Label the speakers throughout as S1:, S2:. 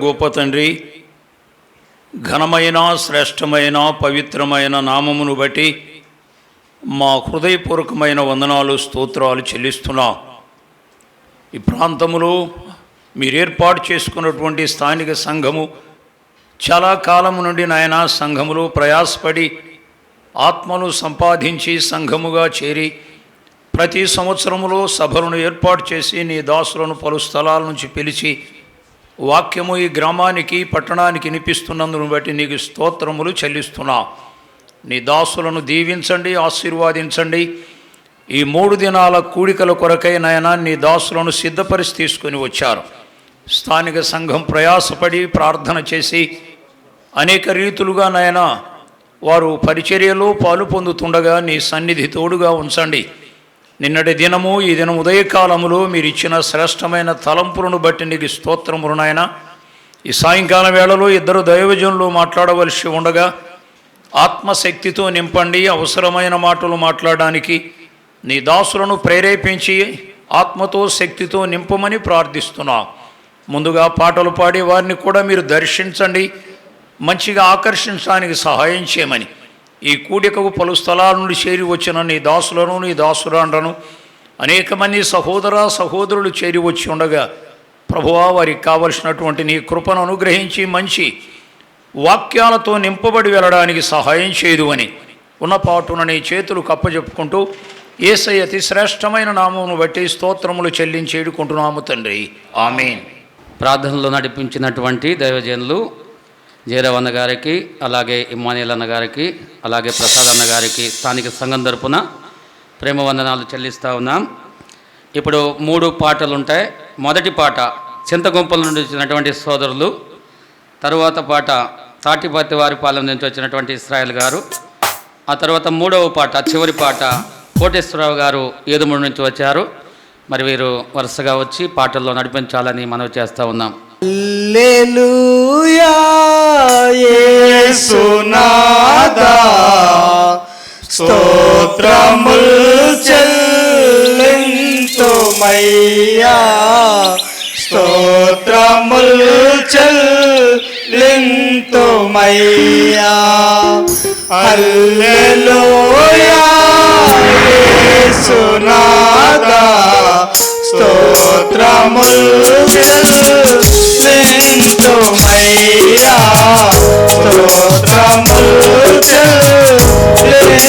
S1: గొప్ప తండ్రి, ఘనమైన శ్రేష్టమైన పవిత్రమైన నామమును బట్టి మా హృదయపూర్వకమైన వందనాలు స్తోత్రాలు చెల్లిస్తున్నాం. ఈ ప్రాంతములో మీరు ఏర్పాటు చేసుకున్నటువంటి స్థానిక సంఘము చాలా కాలం నుండి నాయన సంఘములో ప్రయాసపడి ఆత్మను సంపాదించి సంఘముగా చేరి ప్రతి సంవత్సరములో సభలను ఏర్పాటు చేసి నీ దాసులను పలు స్థలాల నుంచి పిలిచి వాక్యము ఈ గ్రామానికి పట్టణానికి వినిపిస్తున్నందును బట్టి నీకు స్తోత్రములు చెల్లిస్తున్నా. నీ దాసులను దీవించండి, ఆశీర్వాదించండి. ఈ 3 దినాల కూడికల కొరకై నాయన నీ దాసులను సిద్ధపరిచి తీసుకొని వచ్చారు. స్థానిక సంఘం ప్రయాసపడి ప్రార్థన చేసి అనేక రీతులుగా నాయన వారు పరిచర్యలో పాలు పొందుతుండగా నీ సన్నిధి తోడుగా ఉంచండి. నిన్నటి దినము ఈ దినం ఉదయకాలములో మీరు ఇచ్చిన శ్రేష్టమైన తలంపులను బట్టి నీకు స్తోత్రములు నాయన. ఈ సాయంకాల వేళలో 2 దైవజనులు మాట్లాడవలసి ఉండగా ఆత్మశక్తితో నింపండి. అవసరమైన మాటలు మాట్లాడడానికి నీ దాసులను ప్రేరేపించి ఆత్మతో శక్తితో నింపమని ప్రార్థిస్తున్నా. ముందుగా పాటలు పాడి వారిని కూడా మీరు దర్శించండి, మంచిగా ఆకర్షించడానికి సహాయం చేయమని ఈ కూడికకు పలు స్థలాల నుండి చేరి వచ్చిన నీ దాసులను నీ దాసురాండ్రను అనేక మంది సహోదరులు చేరి వచ్చి ఉండగా ప్రభువా వారికి కావలసినటువంటి నీ కృపను అనుగ్రహించి మంచి వాక్యాలతో నింపబడి వెళ్ళడానికి సహాయం చేయదు అని ఉన్నపాటున నీ చేతులు కప్పచెప్పుకుంటూ యేసయ్య అతి శ్రేష్టమైన నామమును బట్టి స్తోత్రములు చెల్లించి ఏడుకుంటున్నాము తండ్రి, ఆమేన్.
S2: ప్రార్థనలో నడిపించినటువంటి దైవజనులు జయరావ్ అన్న గారికి, అలాగే ఇమ్మానియల్ అన్న గారికి, అలాగే ప్రసాద్ అన్న గారికి స్థానిక సంఘం తరపున ప్రేమ వందనాలు చెల్లిస్తూ ఉన్నాం. ఇప్పుడు 3 పాటలు ఉంటాయి. మొదటి పాట చింతగుంపల నుండి వచ్చినటువంటి సోదరులు, తరువాత పాట తాటిపత్తి వారిపాలెం నుంచి వచ్చినటువంటి ఇస్రాయల్ గారు, ఆ తర్వాత 3వ పాట చివరి పాట కోటేశ్వరరావు గారు ఏదుమూడు నుంచి వచ్చారు. మరి వీరు వరుసగా వచ్చి పాటల్లో నడిపించాలని మనవి చేస్తూ ఉన్నాం.
S3: హల్లెలూయా యేసునాదా స్తోత్రముల్ చెల్లింతుమయ్యా, స్తోత్రముల్ చెల్లింతుమయ్యా. హల్లెలూయా యేసునాదా స్తోత్రముల్ చెల్లింతుమయ్యా, స్తోత్రముల్ చెల్లింతుమయ్యా.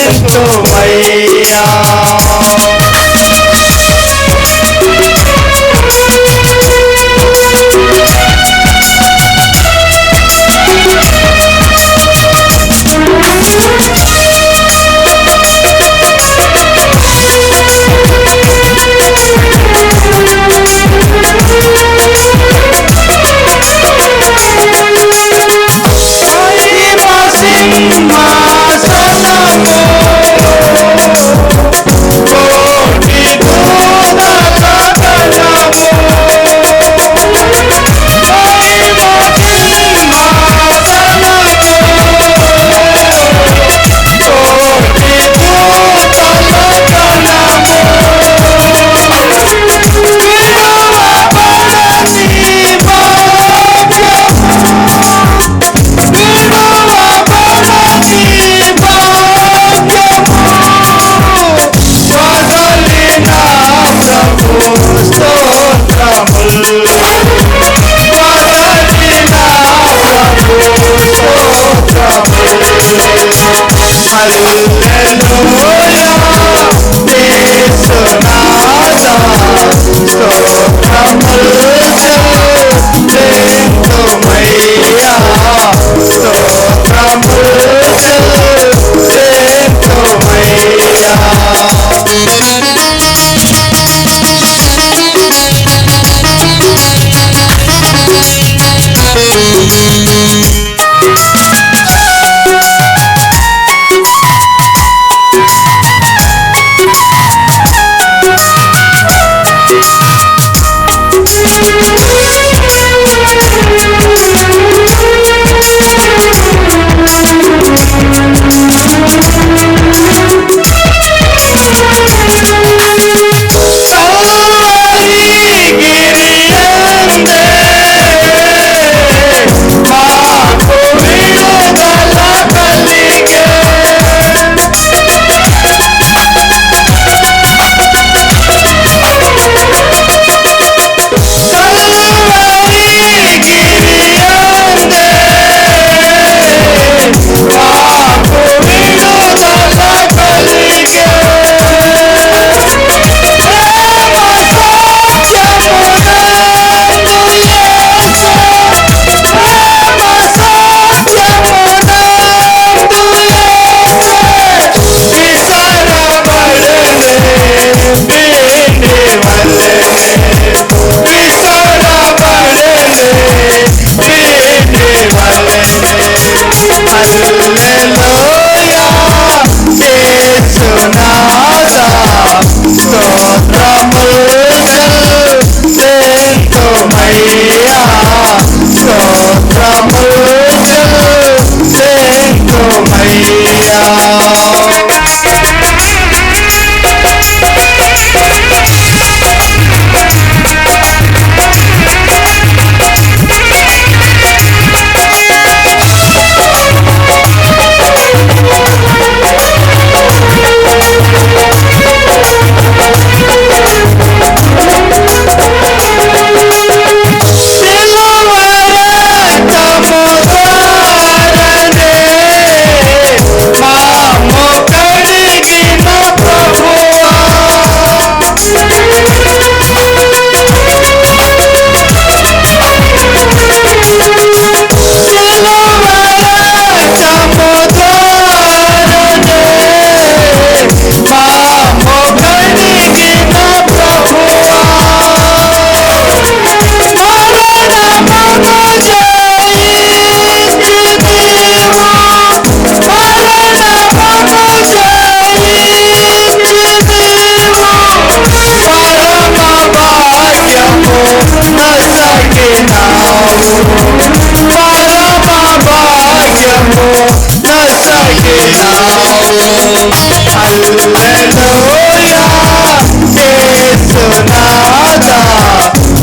S3: యేసునాథా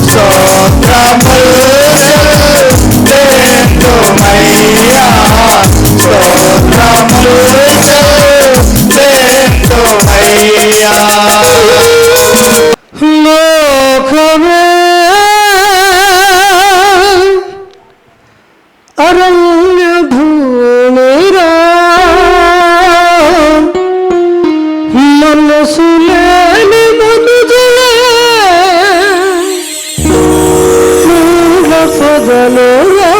S3: స్తోత్రములు చెల్లింతుమయ్యా స్తోత్రములు చెల్లింతుమయ్యా
S4: లోకమే అరణ్య భూమిరా మనసు లేని మనుజులే మూల పదలురా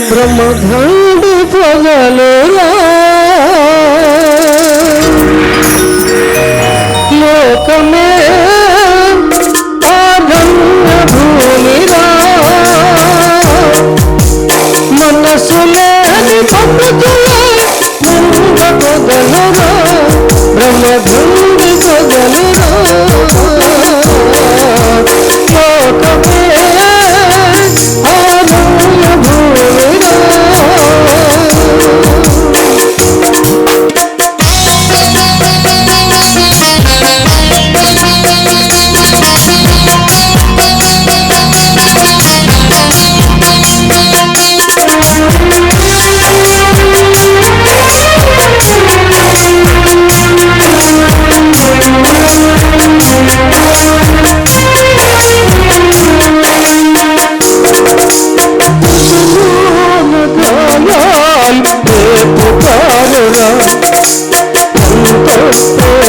S4: బ్రహ్మధండు పదలురా లోకమే అరణ్య భూమిరా మనసు లేని మనుజులే మూల పదలురా బ్రహ్మధండు పదలురా లోకమే అరణ్య భూమిరా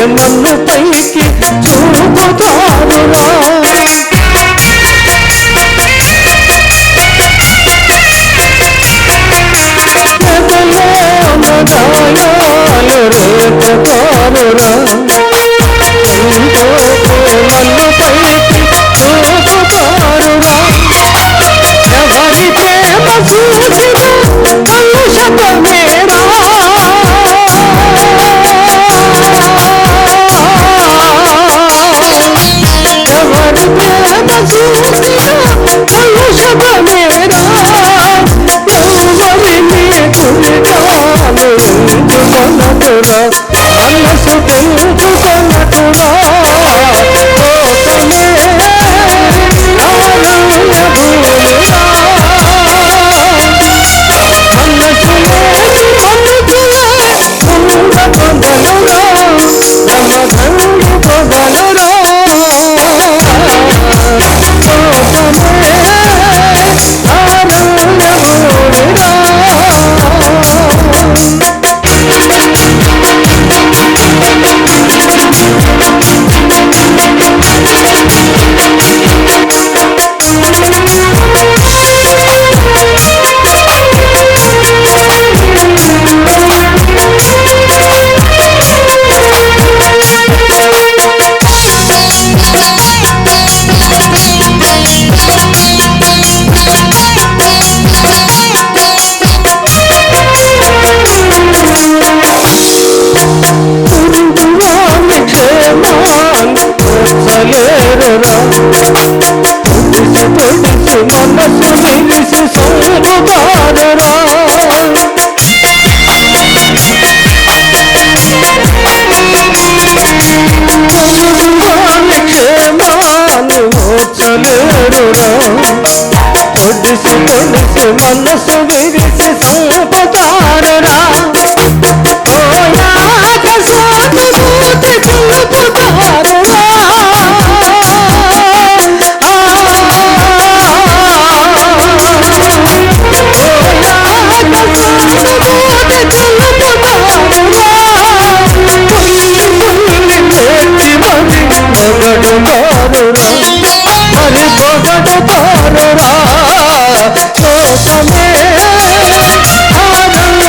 S4: నన్ను పైకి చూపుతారురా గాయాలు రేపుతారురా నన్ను పైకి చూపుతారురా ఎవరి ప్రేమ చూసిన కలుషతమేరా ఎవరి ప్రేమ చూసిన కలుషతమేరా ఎవరిని కురికాలు ఎందుకొనకురా మనసు తెలుసుకొనకురా లోకమే అరణ్య భూమిరా మనసు లేని మనుజులే మూల పదలురా బ్రహ్మధండు పదలురా లోకమే అరణ్య భూమిరా పురుషురాలి క్షేమాన్ని వచ్చలేరురా పొడిసి పొడిసి మనసు నిలిసి సోముతారురా పురుషురాలి క్షేమాన్ని వచ్చలేరురా పొడిసి పొడిసి మనసు విరిసి సంపుతారురా ఓయాక సానుభూతి తెలుపుతారురా ఓయాక సానుభూతి తెలుపుతారురా పుల్లి పుల్లి పెట్టి మరి పొగడుతారురా మరి పొగడుతారురా లోకమే అరణ్య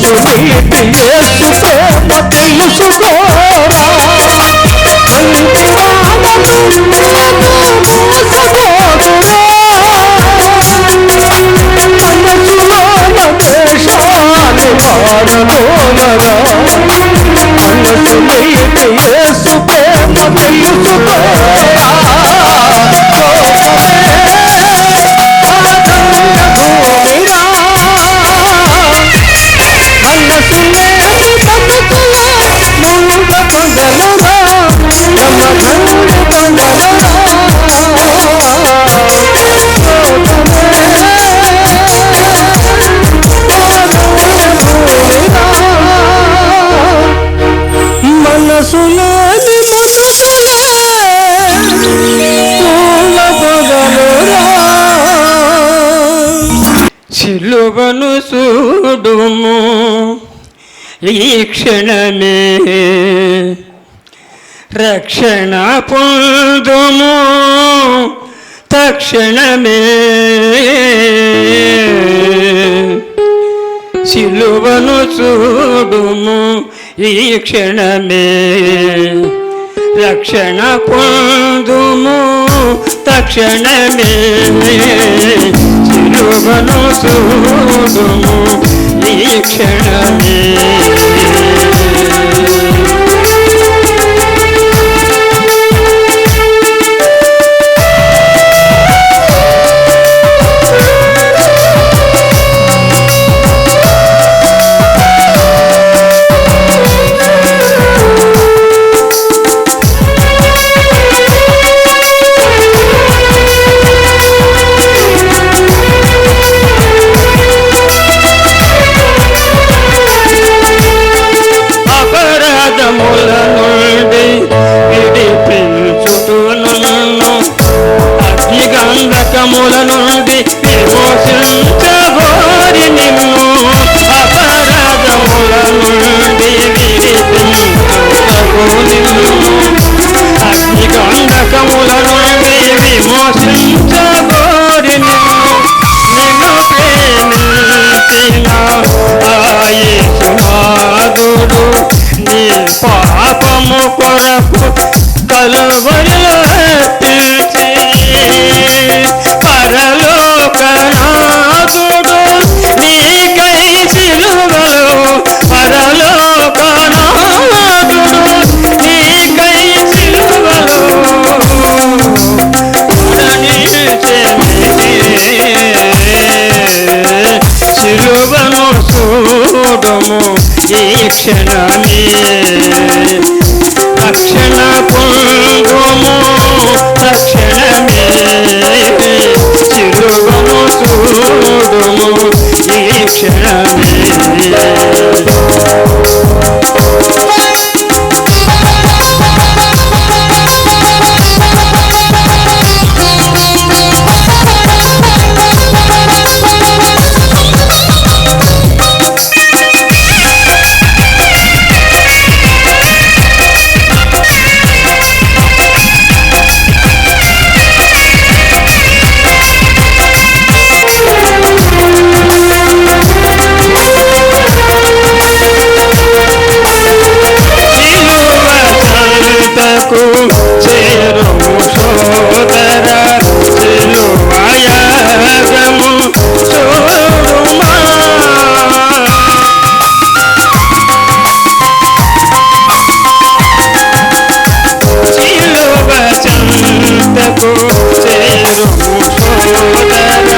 S4: నీటి యేసు ప్రేమ తెలుసుకోరా కంటి వానను నేను మోసపోదురా మనసులోన దేశాలు మారదోలరా మనసు నీటి యేసు ప్రేమ తెలుసుకోరా సిలువను చూడుము ఈ క్షణమే రక్షణ పొందుము తక్షణమే సిలువను చూడుము ఈ క్షణమే రక్షణ పొందుము తక్షణమే సిలువను చూడుము ఈ క్షణమే అగ్నిగంధకముల నుండి విమోచించబోరి నిన్ను అపరాధముల నుండి విడిపించుటకు నిన్ను అగ్నిగంధకముల నుండి విమోచించబోరి నిన్ను ప్రేమించిన ఆ యేసునాథుడు నీ పాపము కొరకు కలువరిలో పిలిచి పరలోకనాథుడు నీకై సిలువలో పరలోకనాథుడు నీకై సిలువలో సిలువను చూడుము ఈ క్షణమే రక్షణ పొందుము తక్షణమే సిలువను చూడుము ఈ క్షణమే చేరుము సోదర సిలువయాగము చూడుమా సిలువ చెంతకు చేరుము సోదర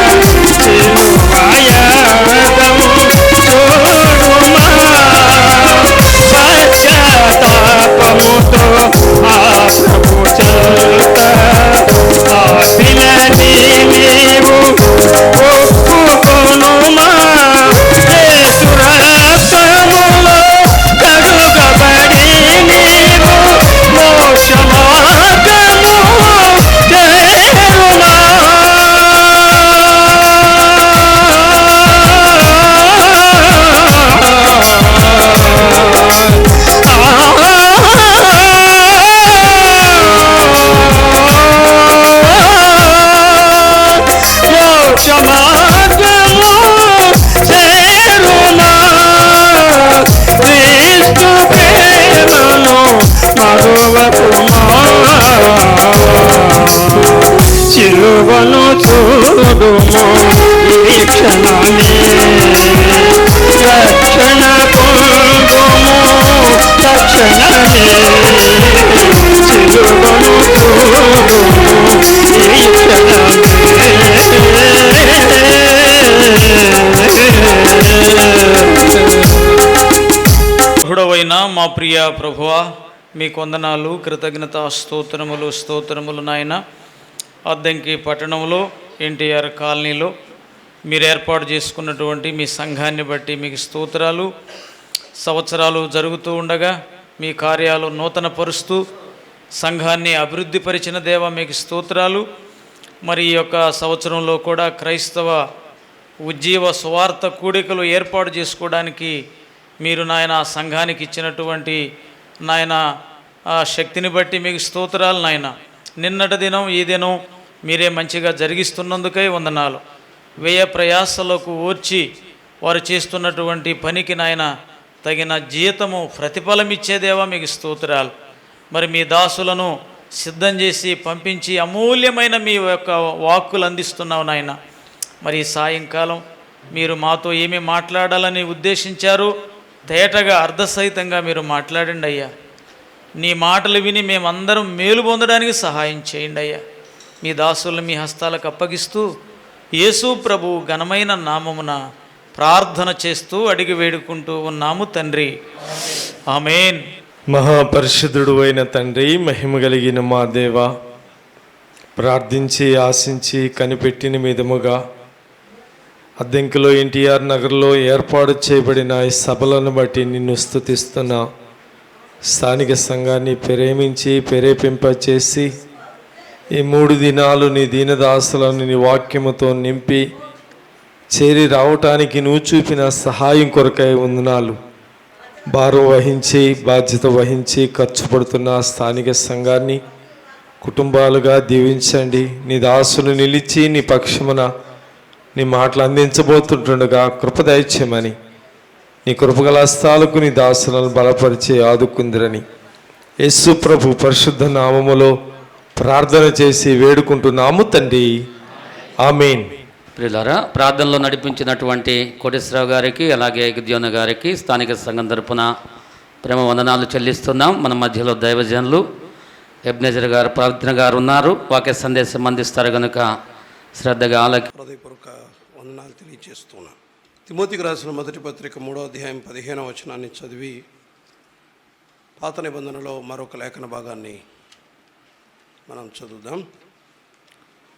S4: సిలువయాగము చూడుమా పశ్చాత్తాపముతో ఆ ప్రభు చెంత పాపిలని నీవు ఒప్పుకొనుమా యేసు రక్తములో కడుగబడి నీవు మోక్ష మార్గము చేరుమా మోక్ష మార్గము చేరుమా సిలువను చూడుము ఈ క్షణమే రక్షణ పొందుము తక్షణమే సిలువను చూడుము ఈ
S1: బహుడవైన మా ప్రియ ప్రభువా, మీకు వందనాలు, కృతజ్ఞత స్తోత్రములు నాయన. అద్దంకి పట్టణంలో ఎన్టీఆర్ కాలనీలో మీరు ఏర్పాటు చేసుకున్నటువంటి మీ సంఘాన్ని బట్టి మీకు స్తోత్రాలు. సంవత్సరాలు జరుగుతూ ఉండగా మీ కార్యాలు నూతన పరుస్తూ సంఘాన్ని అభివృద్ధి పరిచిన దేవ మీకు స్తోత్రాలు. మరి ఈ యొక్క సంవత్సరంలో కూడా క్రైస్తవ ఉజ్జీవ సువార్త కూడికలు ఏర్పాటు చేసుకోవడానికి మీరు నాయన సంఘానికి ఇచ్చినటువంటి నాయన ఆ శక్తిని బట్టి మీకు స్తోత్రాలు నాయన. నిన్నటి దినం ఈ దినం మీరే మంచిగా జరిగిస్తున్నందుకై వందనాలు. వ్యయ ప్రయాసలకు ఓర్చి వారు చేస్తున్నటువంటి పనికి నాయన తగిన జీతము ప్రతిఫలం ఇచ్చేదేవా మీకు స్తోత్రాలు. మరి మీ దాసులను సిద్ధం చేసి పంపించి అమూల్యమైన మీ యొక్క వాక్కులు అందిస్తున్నావు నాయన. మరి సాయంకాలం మీరు మాతో ఏమి మాట్లాడాలని ఉద్దేశించారు, తేటగా అర్ధసహితంగా మీరు మాట్లాడండి అయ్యా. నీ మాటలు విని మేమందరం మేలు పొందడానికి సహాయం చేయండి అయ్యా. మీ దాసులను మీ హస్తాలకు అప్పగిస్తూ యేసు ప్రభు ఘనమైన నామమున ప్రార్థన చేస్తూ అడిగి వేడుకుంటూ ఉన్నాము తండ్రి, ఆమేన్.
S3: మహాపరిశుద్ధుడు అయిన తండ్రి, మహిమ కలిగిన మా దేవ, ప్రార్థించి ఆశించి కనిపెట్టిన విధముగా అద్దెంకిలో ఎన్టీఆర్ నగర్లో ఏర్పాటు చేయబడిన ఈ సభలను బట్టి నిన్ను స్తుతిస్తున్నా. స్థానిక సంఘాన్ని ప్రేమించి ప్రేరేపింపచేసి ఈ 3 దినాలు నీ దీనదాసులను నీ వాక్యముతో నింపి చేరి రావటానికి నువ్వు చూపిన సహాయం కొరకై వందనాలు. భారం వహించి బాధ్యత వహించి ఖర్చు పడుతున్న స్థానిక సంఘాన్ని కుటుంబాలుగా దీవించండి. నీ దాసులు నిలిచి నీ పక్షమున నీ మాటలు అందించబోతుంటుండగా కృప దయచేయమని, నీ కృపగల హస్తాలకు నీ దాసులను బలపరిచి ఆదుకుందిరని యేసు ప్రభు పరిశుద్ధ నామములో ప్రార్థన చేసి వేడుకుంటున్నాము తండ్రి, ఆమేన్.
S2: ప్రియులారా, ప్రార్థనలో నడిపించినటువంటి కోటేశ్వరరావు గారికి అలాగే గిద్యోన గారికి స్థానిక సంఘం తరపున ప్రేమ వందనాలు చెల్లిస్తున్నాం. మన మధ్యలో దైవజనులు ఎబ్నేజర్ గారు, ప్రార్థన గారు ఉన్నారు. వాక్య సందేశం అందిస్తారు కనుక శ్రద్ధగా
S5: హృదయపూర్వక వందనాలు తెలియజేస్తున్నాను. తిమోతికి రాసిన మొదటి పత్రిక 3వ అధ్యాయం 15వ వచనాన్ని చదివి పాత నిబంధనలో మరొక లేఖన భాగాన్ని మనం చదువుదాం.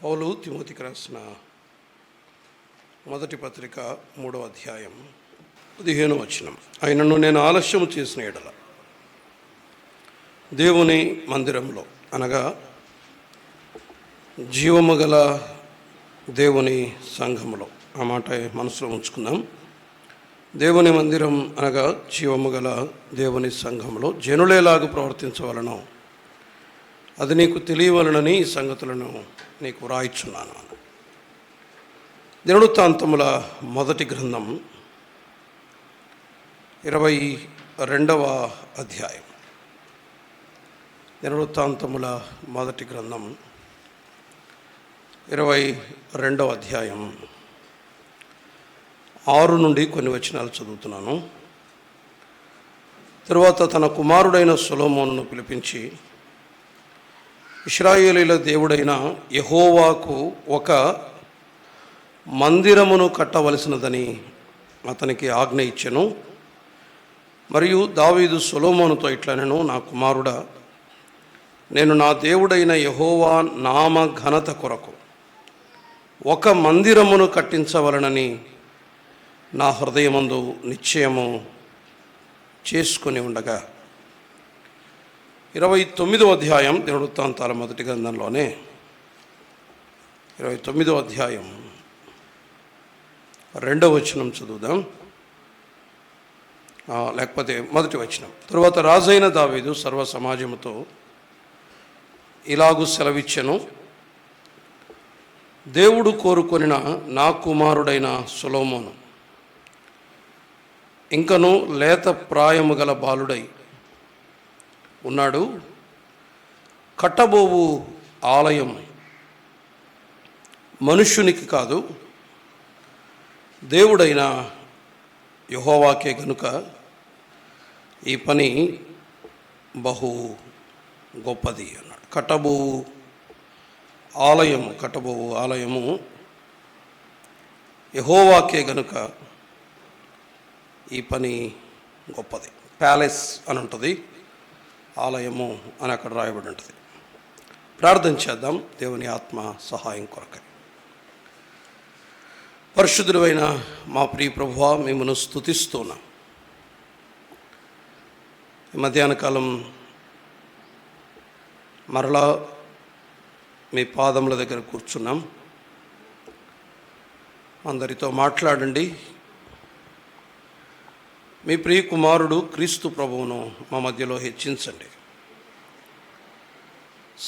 S5: పౌలు తిమోతికి రాసిన మొదటి పత్రిక 3వ అధ్యాయం 15వ వచనం. ఆయనను నేను ఆలస్యం చేసిన ఎడల దేవుని మందిరంలో, అనగా జీవము గల దేవుని సంఘములో, ఆ మాట మనసులో ఉంచుకుందాం. దేవుని మందిరం అనగా జీవము గల దేవుని సంఘములో జనులేలాగా ప్రవర్తించవలనో అది నీకు తెలియవలనని ఈ సంగతులను నీకు వ్రాయిచున్నాను. దినవృత్తాంతముల మొదటి గ్రంథం 22వ అధ్యాయం. దినవృత్తాంతముల మొదటి గ్రంథం 22వ అధ్యాయం 6 నుండి కొన్ని వచనాలు చదువుతున్నాను. తరువాత తన కుమారుడైన సొలొమోనును పిలిపించి, ఇశ్రాయేలీల దేవుడైన యెహోవాకు ఒక మందిరమును కట్టవలసినదని అతనికి ఆజ్ఞ ఇచ్చెను. మరియు దావీదు సొలొమోనుతో ఇట్లనెను, నా కుమారుడా, నేను నా దేవుడైన యెహోవా నామ ఘనత కొరకు ఒక మందిరమును కట్టించవలనని నా హృదయమందు నిశ్చయము చేసుకుని ఉండగా. 29వ అధ్యాయం దినవృత్తాంతాల మొదటి గ్రంథంలోనే 29వ అధ్యాయం 2వ వచనం చదువుదాం, లేకపోతే మొదటి వచనం. తరువాత రాజైన దావీదు సర్వ సమాజముతో ఇలాగూ సెలవిచ్చెను, దేవుడు కోరుకొనిన నా కుమారుడైన సొలొమోను ఇంకను లేత ప్రాయము గల బాలుడై ఉన్నాడు. కట్టబోవు ఆలయం మనుష్యునికి కాదు, దేవుడైన యెహోవాకే గనుక ఈ పని బహు గొప్పది అన్నాడు. కట్టబోవు ఆలయము యెహోవాకే గనుక ఈ పని గొప్పది. ప్యాలెస్ అని ఉంటుంది, ఆలయము అని అక్కడ రాయబడి ఉంటుంది. ప్రార్థన చేద్దాం దేవుని ఆత్మ సహాయం కొరకై. పరిశుద్ధుడైన మా ప్రియ ప్రభువా, మిమ్మల్ని స్తుతిస్తున్నాం. మధ్యాహ్న కాలం మరలా మీ పాదముల దగ్గర కూర్చున్నాం. అందరితో మాట్లాడండి. మీ ప్రియ కుమారుడు క్రీస్తు ప్రభువును మా మధ్యలో హెచ్చించండి.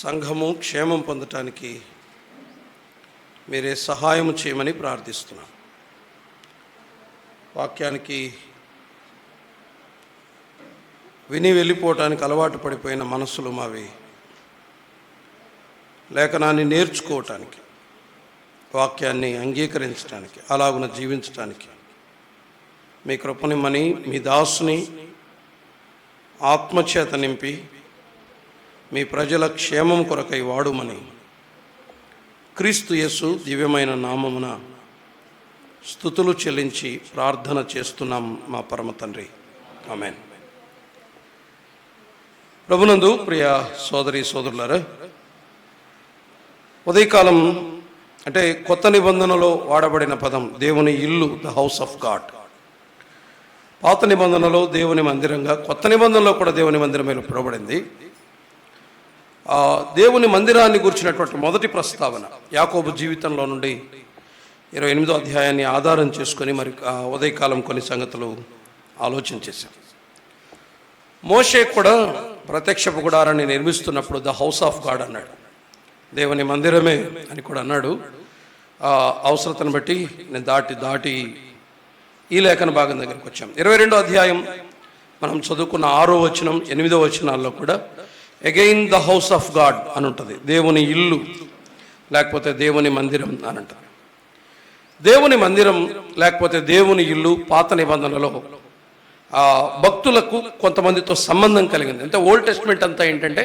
S5: సంఘము క్షేమం పొందటానికి మీరే సహాయం చేయమని ప్రార్థిస్తున్నాం. వాక్యానికి విని వెళ్ళిపోవటానికి అలవాటు పడిపోయిన మనసులు మావి లేఖనాన్ని నేర్చుకోవటానికి, వాక్యాన్ని అంగీకరించడానికి, అలాగున జీవించటానికి మీ కృపనిమ్మని మీ దాసుని ఆత్మచేత నింపి మీ ప్రజల క్షేమం కొరకై వాడుమని క్రీస్తు యేసు దివ్యమైన నామమున స్తుతులు చెల్లించి ప్రార్థన చేస్తున్నాం మా పరమ తండ్రి. ఆమేన్. ప్రభునందు ప్రియ సోదరి సోదరులారా, ఉదయకాలం అంటే కొత్త నిబంధనలో వాడబడిన పదం దేవుని ఇల్లు, ద హౌస్ ఆఫ్ గాడ్. పాత నిబంధనలో దేవుని మందిరంగా, కొత్త నిబంధనలో కూడా దేవుని మందిరమే పిలువబడింది. దేవుని మందిరాన్ని గురించినటువంటి మొదటి ప్రస్తావన యాకోబు జీవితంలో నుండి 28వ అధ్యాయాన్ని ఆధారం చేసుకొని మరి ఉదయకాలం కొన్ని సంగతులు ఆలోచన చేశాం. మోషే కూడా ప్రత్యక్షపు గుడారాన్ని నిర్మిస్తున్నప్పుడు ద హౌస్ ఆఫ్ గాడ్ అన్నాడు, దేవుని మందిరమే అని కూడా అన్నాడు. అవసరతను బట్టి నేను దాటి ఈ లేఖన భాగం దగ్గరికి వచ్చాం. 22వ అధ్యాయం మనం చదువుకున్న 6వ వచనం 8వ వచనాల్లో కూడా again the house of God అని ఉంటుంది. దేవుని ఇల్లు లేకపోతే దేవుని మందిరం అని అంటారు. దేవుని మందిరం లేకపోతే దేవుని ఇల్లు పాత నిబంధనలో భక్తులకు కొంతమందితో సంబంధం కలిగింది. అంటే ఓల్డ్ టెస్ట్మెంట్ అంతా ఏంటంటే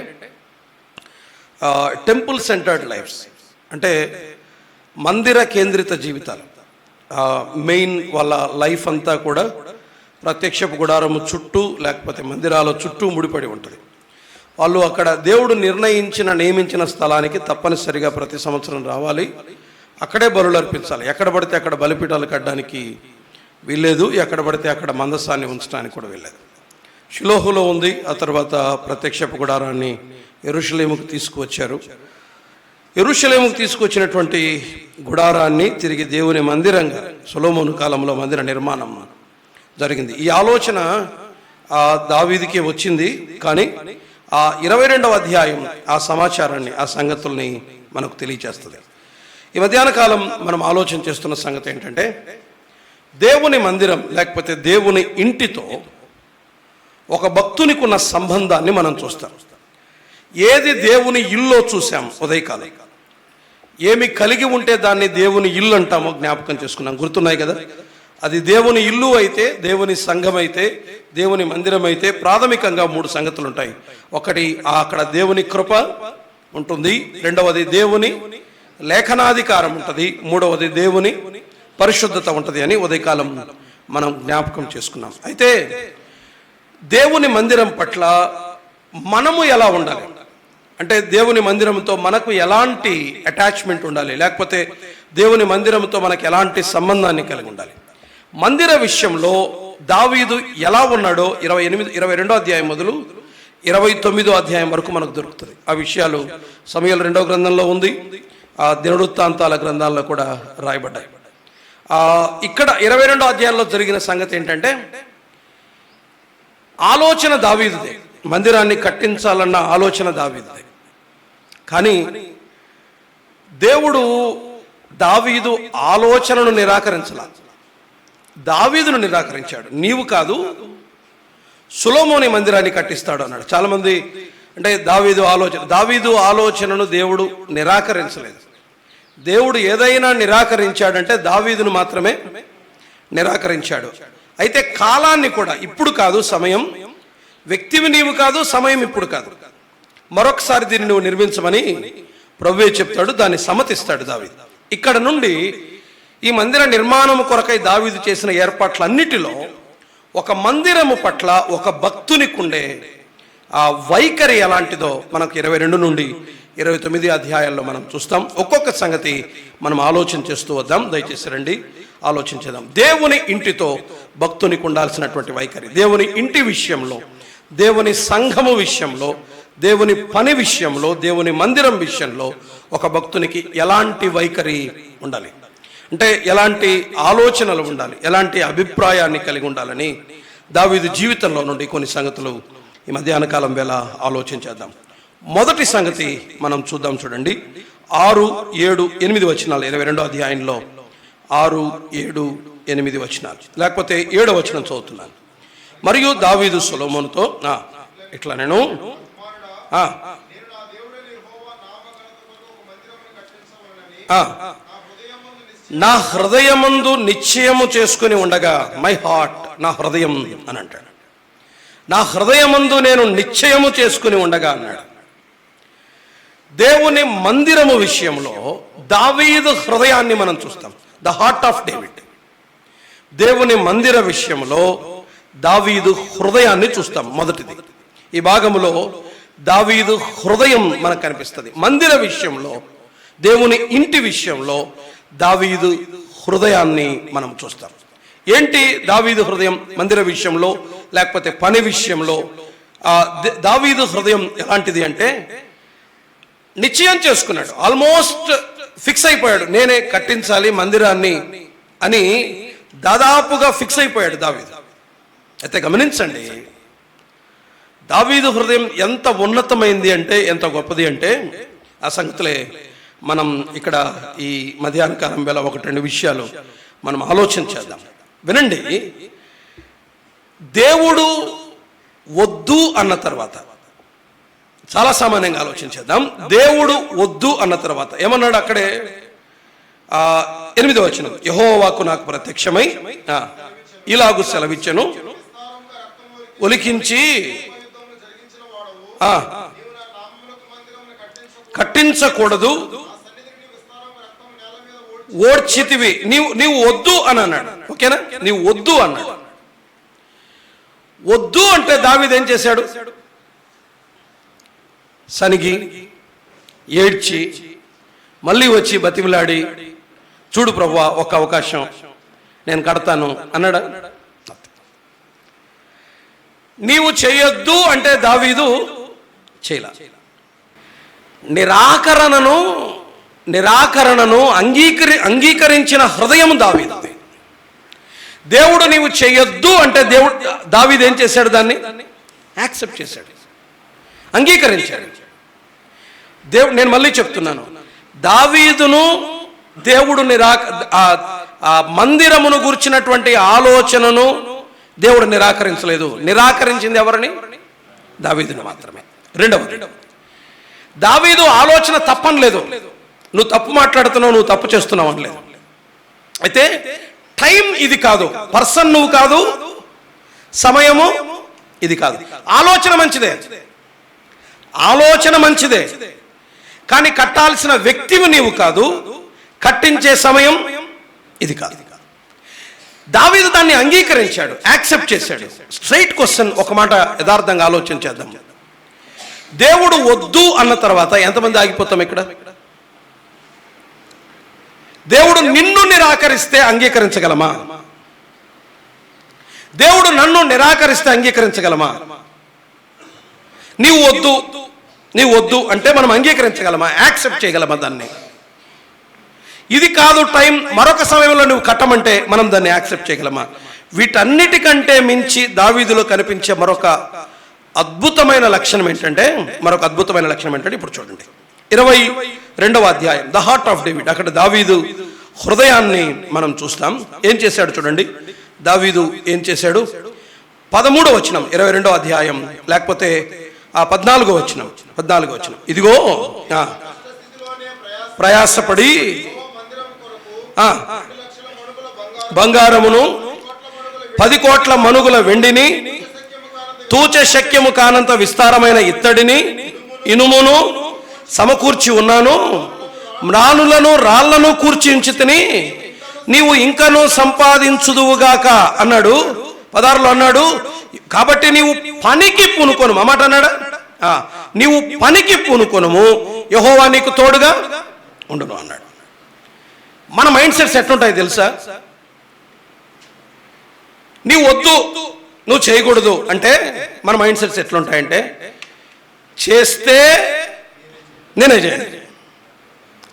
S5: టెంపుల్ సెంటర్డ్ లైఫ్స్, అంటే మందిర కేంద్రిత జీవితాలు. మెయిన్ వాళ్ళ లైఫ్ అంతా కూడా ప్రత్యక్షపు గుడారము చుట్టూ లేకపోతే మందిరాల చుట్టూ ముడిపడి ఉంటుంది. వాళ్ళు అక్కడ దేవుడు నియమించిన స్థలానికి తప్పనిసరిగా ప్రతి సంవత్సరం రావాలి, అక్కడే బలులు అర్పించాలి. ఎక్కడ పడితే అక్కడ బలిపీఠాలు కట్టడానికి వీల్లేదు, ఎక్కడ పడితే అక్కడ మందసాన్ని ఉంచడానికి కూడా వీల్లేదు. షిలోహులో ఉంది. ఆ తర్వాత ప్రత్యక్షపు గుడారాన్ని యెరూషలేముకు తీసుకువచ్చారు. యెరూషలేముకు తీసుకొచ్చినటువంటి గుడారాన్ని తిరిగి దేవుని మందిరంగా సొలొమోను కాలంలో మందిర నిర్మాణం జరిగింది. ఈ ఆలోచన దావీదుకే వచ్చింది, కానీ 22వ అధ్యాయం ఆ సమాచారాన్ని, ఆ సంగతుల్ని మనకు తెలియచేస్తుంది. ఈ మధ్యాహ్న కాలం మనం ఆలోచన చేస్తున్న సంగతి ఏంటంటే దేవుని మందిరం లేకపోతే దేవుని ఇంటితో ఒక భక్తునికి ఉన్న సంబంధాన్ని మనం చూస్తాం. ఏది దేవుని ఇల్లు చూసాం ఉదయకాలం, ఏమి కలిగి ఉంటే దాన్ని దేవుని ఇల్లు అంటామో జ్ఞాపకం చేసుకున్నాం. గుర్తున్నాయి కదా? అది దేవుని ఇల్లు అయితే, దేవుని సంఘం అయితే, దేవుని మందిరం అయితే ప్రాథమికంగా 3 సంగతులు ఉంటాయి. ఒకటి అక్కడ దేవుని కృప ఉంటుంది, రెండవది దేవుని లేఖనాధికారం ఉంటుంది, మూడవది దేవుని పరిశుద్ధత ఉంటుంది అని ఉదయకాలం మనం జ్ఞాపకం చేసుకున్నాం. అయితే దేవుని మందిరం పట్ల మనము ఎలా ఉండాలి అంటే దేవుని మందిరంతో మనకు ఎలాంటి అటాచ్మెంట్ ఉండాలి, లేకపోతే దేవుని మందిరంతో మనకు ఎలాంటి సంబంధాన్ని కలిగి ఉండాలి. మందిర విషయంలో దావీదు ఎలా ఉన్నాడో 22వ అధ్యాయం మొదలు 29వ అధ్యాయం వరకు మనకు దొరుకుతుంది. ఆ విషయాలు సమూయేలు 2వ గ్రంథంలో ఉంది, దినవృత్తాంతాల గ్రంథాల్లో కూడా రాయబడ్డాయి. ఇక్కడ 22వ అధ్యాయంలో జరిగిన సంగతి ఏంటంటే ఆలోచన దావీదుదే, మందిరాన్ని కట్టించాలన్న ఆలోచన దావీదుదే. కానీ దేవుడు దావీదు ఆలోచనను నిరాకరించాల, దావీదును నిరాకరించాడు. నీవు కాదు, సొలొమోను మందిరాన్ని కట్టిస్తాడు అన్నాడు. చాలామంది అంటే దావీదు ఆలోచనను దేవుడు నిరాకరించలేదు, దేవుడు ఏదైనా నిరాకరించాడంటే దావీదును మాత్రమే నిరాకరించాడు. అయితే కాలాన్ని కూడా, ఇప్పుడు కాదు సమయం, వ్యక్తివి నీవు కాదు, సమయం ఇప్పుడు కాదు, మరొకసారి దీన్ని నువ్వు నిర్మించమని ప్రభువే చెప్తాడు. దాన్ని సమ్మతిస్తాడు దావీదు. ఇక్కడ నుండి ఈ మందిర నిర్మాణం కొరకై దావీదు చేసిన ఏర్పాట్లన్నిటిలో ఒక మందిరము పట్ల ఒక భక్తునికి ఉండే ఆ వైఖరి ఎలాంటిదో మనకు 22 నుండి 29 అధ్యాయాల్లో మనం చూస్తాం. ఒక్కొక్క సంగతి మనం ఆలోచన చేస్తూ వద్దాం. దయచేసి రండి, ఆలోచించేద్దాం. దేవుని ఇంటితో భక్తునికి ఉండాల్సినటువంటి వైఖరి, దేవుని ఇంటి విషయంలో, దేవుని సంఘము విషయంలో, దేవుని పని విషయంలో, దేవుని మందిరం విషయంలో ఒక భక్తునికి ఎలాంటి వైఖరి ఉండాలి, అంటే ఎలాంటి ఆలోచనలు ఉండాలి, ఎలాంటి అభిప్రాయాన్ని కలిగి ఉండాలని దావీదు జీవితంలో నుండి కొన్ని సంగతులు ఈ మధ్యాహ్న కాలం వేళ ఆలోచించేద్దాం. మొదటి సంగతి మనం చూద్దాం. చూడండి, 6, 7, 8 వచనాలు 22వ అధ్యాయంలో 6, 7, 8 వచనాలు, లేకపోతే 7వ వచనం చదువుతున్నాను. మరియు దావీదు సొలొమోనుతో ఇట్లా నేను నా హృదయమందు నిశ్చయము చేసుకుని ఉండగా, మై హార్ట్, నా హృదయం అని అంటాడు. నా హృదయమందు నేను నిశ్చయము చేసుకుని ఉండగా అన్నాడు. దేవుని మందిరము విషయంలో దావీదు హృదయాన్ని మనం చూస్తాం, ద హార్ట్ ఆఫ్ డేవిడ్. దేవుని మందిర విషయంలో దావీదు హృదయాన్ని చూస్తాం. మొదటిది ఈ భాగంలో దావీదు హృదయం మనకు కనిపిస్తుంది. మందిర విషయంలో, దేవుని ఇంటి విషయంలో దావీదు హృదయాన్ని మనం చూస్తాం. ఏంటి దావీదు హృదయం మందిర విషయంలో, లేకపోతే పని విషయంలో? దావీదు హృదయం ఎలాంటిది అంటే, నిశ్చయం చేసుకున్నాడు, ఆల్మోస్ట్ ఫిక్స్ అయిపోయాడు, నేనే కట్టించాలి మందిరాన్ని అని దాదాపుగా ఫిక్స్ అయిపోయాడు దావీదు. అయితే గమనించండి, దావీదు హృదయం ఎంత ఉన్నతమైంది అంటే, ఎంత గొప్పది అంటే, ఆ సంగతులే మనం ఇక్కడ ఈ మధ్యాహ్న కాలం వేళ 1-2 విషయాలు మనం ఆలోచన చేద్దాం. వినండి, దేవుడు వద్దు అన్న తర్వాత, చాలా సామాన్యంగా ఆలోచించేద్దాం. దేవుడు వద్దు అన్న తర్వాత ఏమన్నాడు అక్కడే? 8వ వచనం, యెహోవాకు నాకు ప్రత్యక్షమై ఇలాగు సెలవిచ్చెను, ఒలికించి కట్టించకూడదు, ఓడ్చితివి, నీవు వద్దు అని అన్నాడు. ఓకేనా, నీవు వద్దు అన్నాడు. వద్దు అంటే దావీదు ఏం చేశాడు? సనిగి ఏడ్చి మళ్ళీ వచ్చి బతిమిలాడి, చూడు ప్రభువా, ఒక అవకాశం, నేను కడతాను అన్నాడా? నీవు చేయొద్దు అంటే దావీదు చేయలా. నిరాకరణను అంగీకరించిన హృదయం దావీదు. దేవుడు నీవు చేయొద్దు అంటే దావీదు ఏం చేశాడు? దాన్ని యాక్సెప్ట్ చేశాడు, అంగీకరించాడు. నేను మళ్ళీ చెప్తున్నాను, దావీదును దేవుడు మందిరమును గుర్చినటువంటి ఆలోచనను దేవుడు నిరాకరించలేదు. నిరాకరించింది ఎవరిని? దావీదును మాత్రమే. రెండవది, దావీదు ఆలోచన తప్పనలేదు, నువ్వు తప్పు మాట్లాడుతున్నావు, నువ్వు తప్పు చేస్తున్నావు అనలేదు. అయితే టైం ఇది కాదు, పర్సన్ నువ్వు కాదు, సమయము ఇది కాదు. ఆలోచన మంచిదే, ఆలోచన మంచిదే, కానీ కట్టాల్సిన వ్యక్తివి నీవు కాదు, కట్టించే సమయం ఇది కాదు. దావీదు దాన్ని అంగీకరించాడు, యాక్సెప్ట్ చేశాడు. స్ట్రైట్ క్వశ్చన్, ఒక మాట యథార్థంగా ఆలోచన చేద్దాం. దేవుడు వద్దు అన్న తర్వాత ఎంతమంది ఆగిపోతాం ఇక్కడ? దేవుడు నిన్ను నిరాకరిస్తే అంగీకరించగలమా? దేవుడు నన్ను నిరాకరిస్తే అంగీకరించగలమా? నీవు వద్దు అంటే మనం అంగీకరించగలమా? యాక్సెప్ట్ చేయగలమా దాన్ని? ఇది కాదు టైం, మరొక సమయంలో నువ్వు కట్టమంటే మనం దాన్ని యాక్సెప్ట్ చేయగలమా? వీటన్నిటికంటే మించి దావీదులో కనిపించే మరొక అద్భుతమైన లక్షణం ఏంటంటే, ఇప్పుడు చూడండి 22వ అధ్యాయం, ద హార్ట్ ఆఫ్ డేవిడ్. అక్కడ దావీదు హృదయాన్ని మనం చూస్తాం. ఏం చేశాడు చూడండి, దావీదు ఏం చేశాడు? 13వ వచనం 22వ అధ్యాయం, లేకపోతే 14వ వచనం. ఇదిగో ప్రయాసపడి బంగారమును 10 కోట్ల మణుగుల వెండిని తూచ శక్యము కానంత విస్తారమైన ఇత్తడిని ఇనుమును సమకూర్చి ఉన్నాను. మ్రానులను రాళ్లను కూర్చి ఉంచితిని, నీవు ఇంకనూ సంపాదించుదువుగాక అన్నాడు. 16లో అన్నాడు, కాబట్టి నీవు పనికి పూనుకొను. మాట అన్నాడా? నీవు పనికి పూనుకొనుము, యెహోవా నీకు తోడుగా ఉండును అన్నాడు. మన మైండ్ సెట్స్ ఎట్లుంటాయి తెలుసా? నీవు వద్దు, నువ్వు చేయకూడదు అంటే మన మైండ్ సెట్స్ ఎట్లుంటాయంటే, చేస్తే నేనే చేయాలి,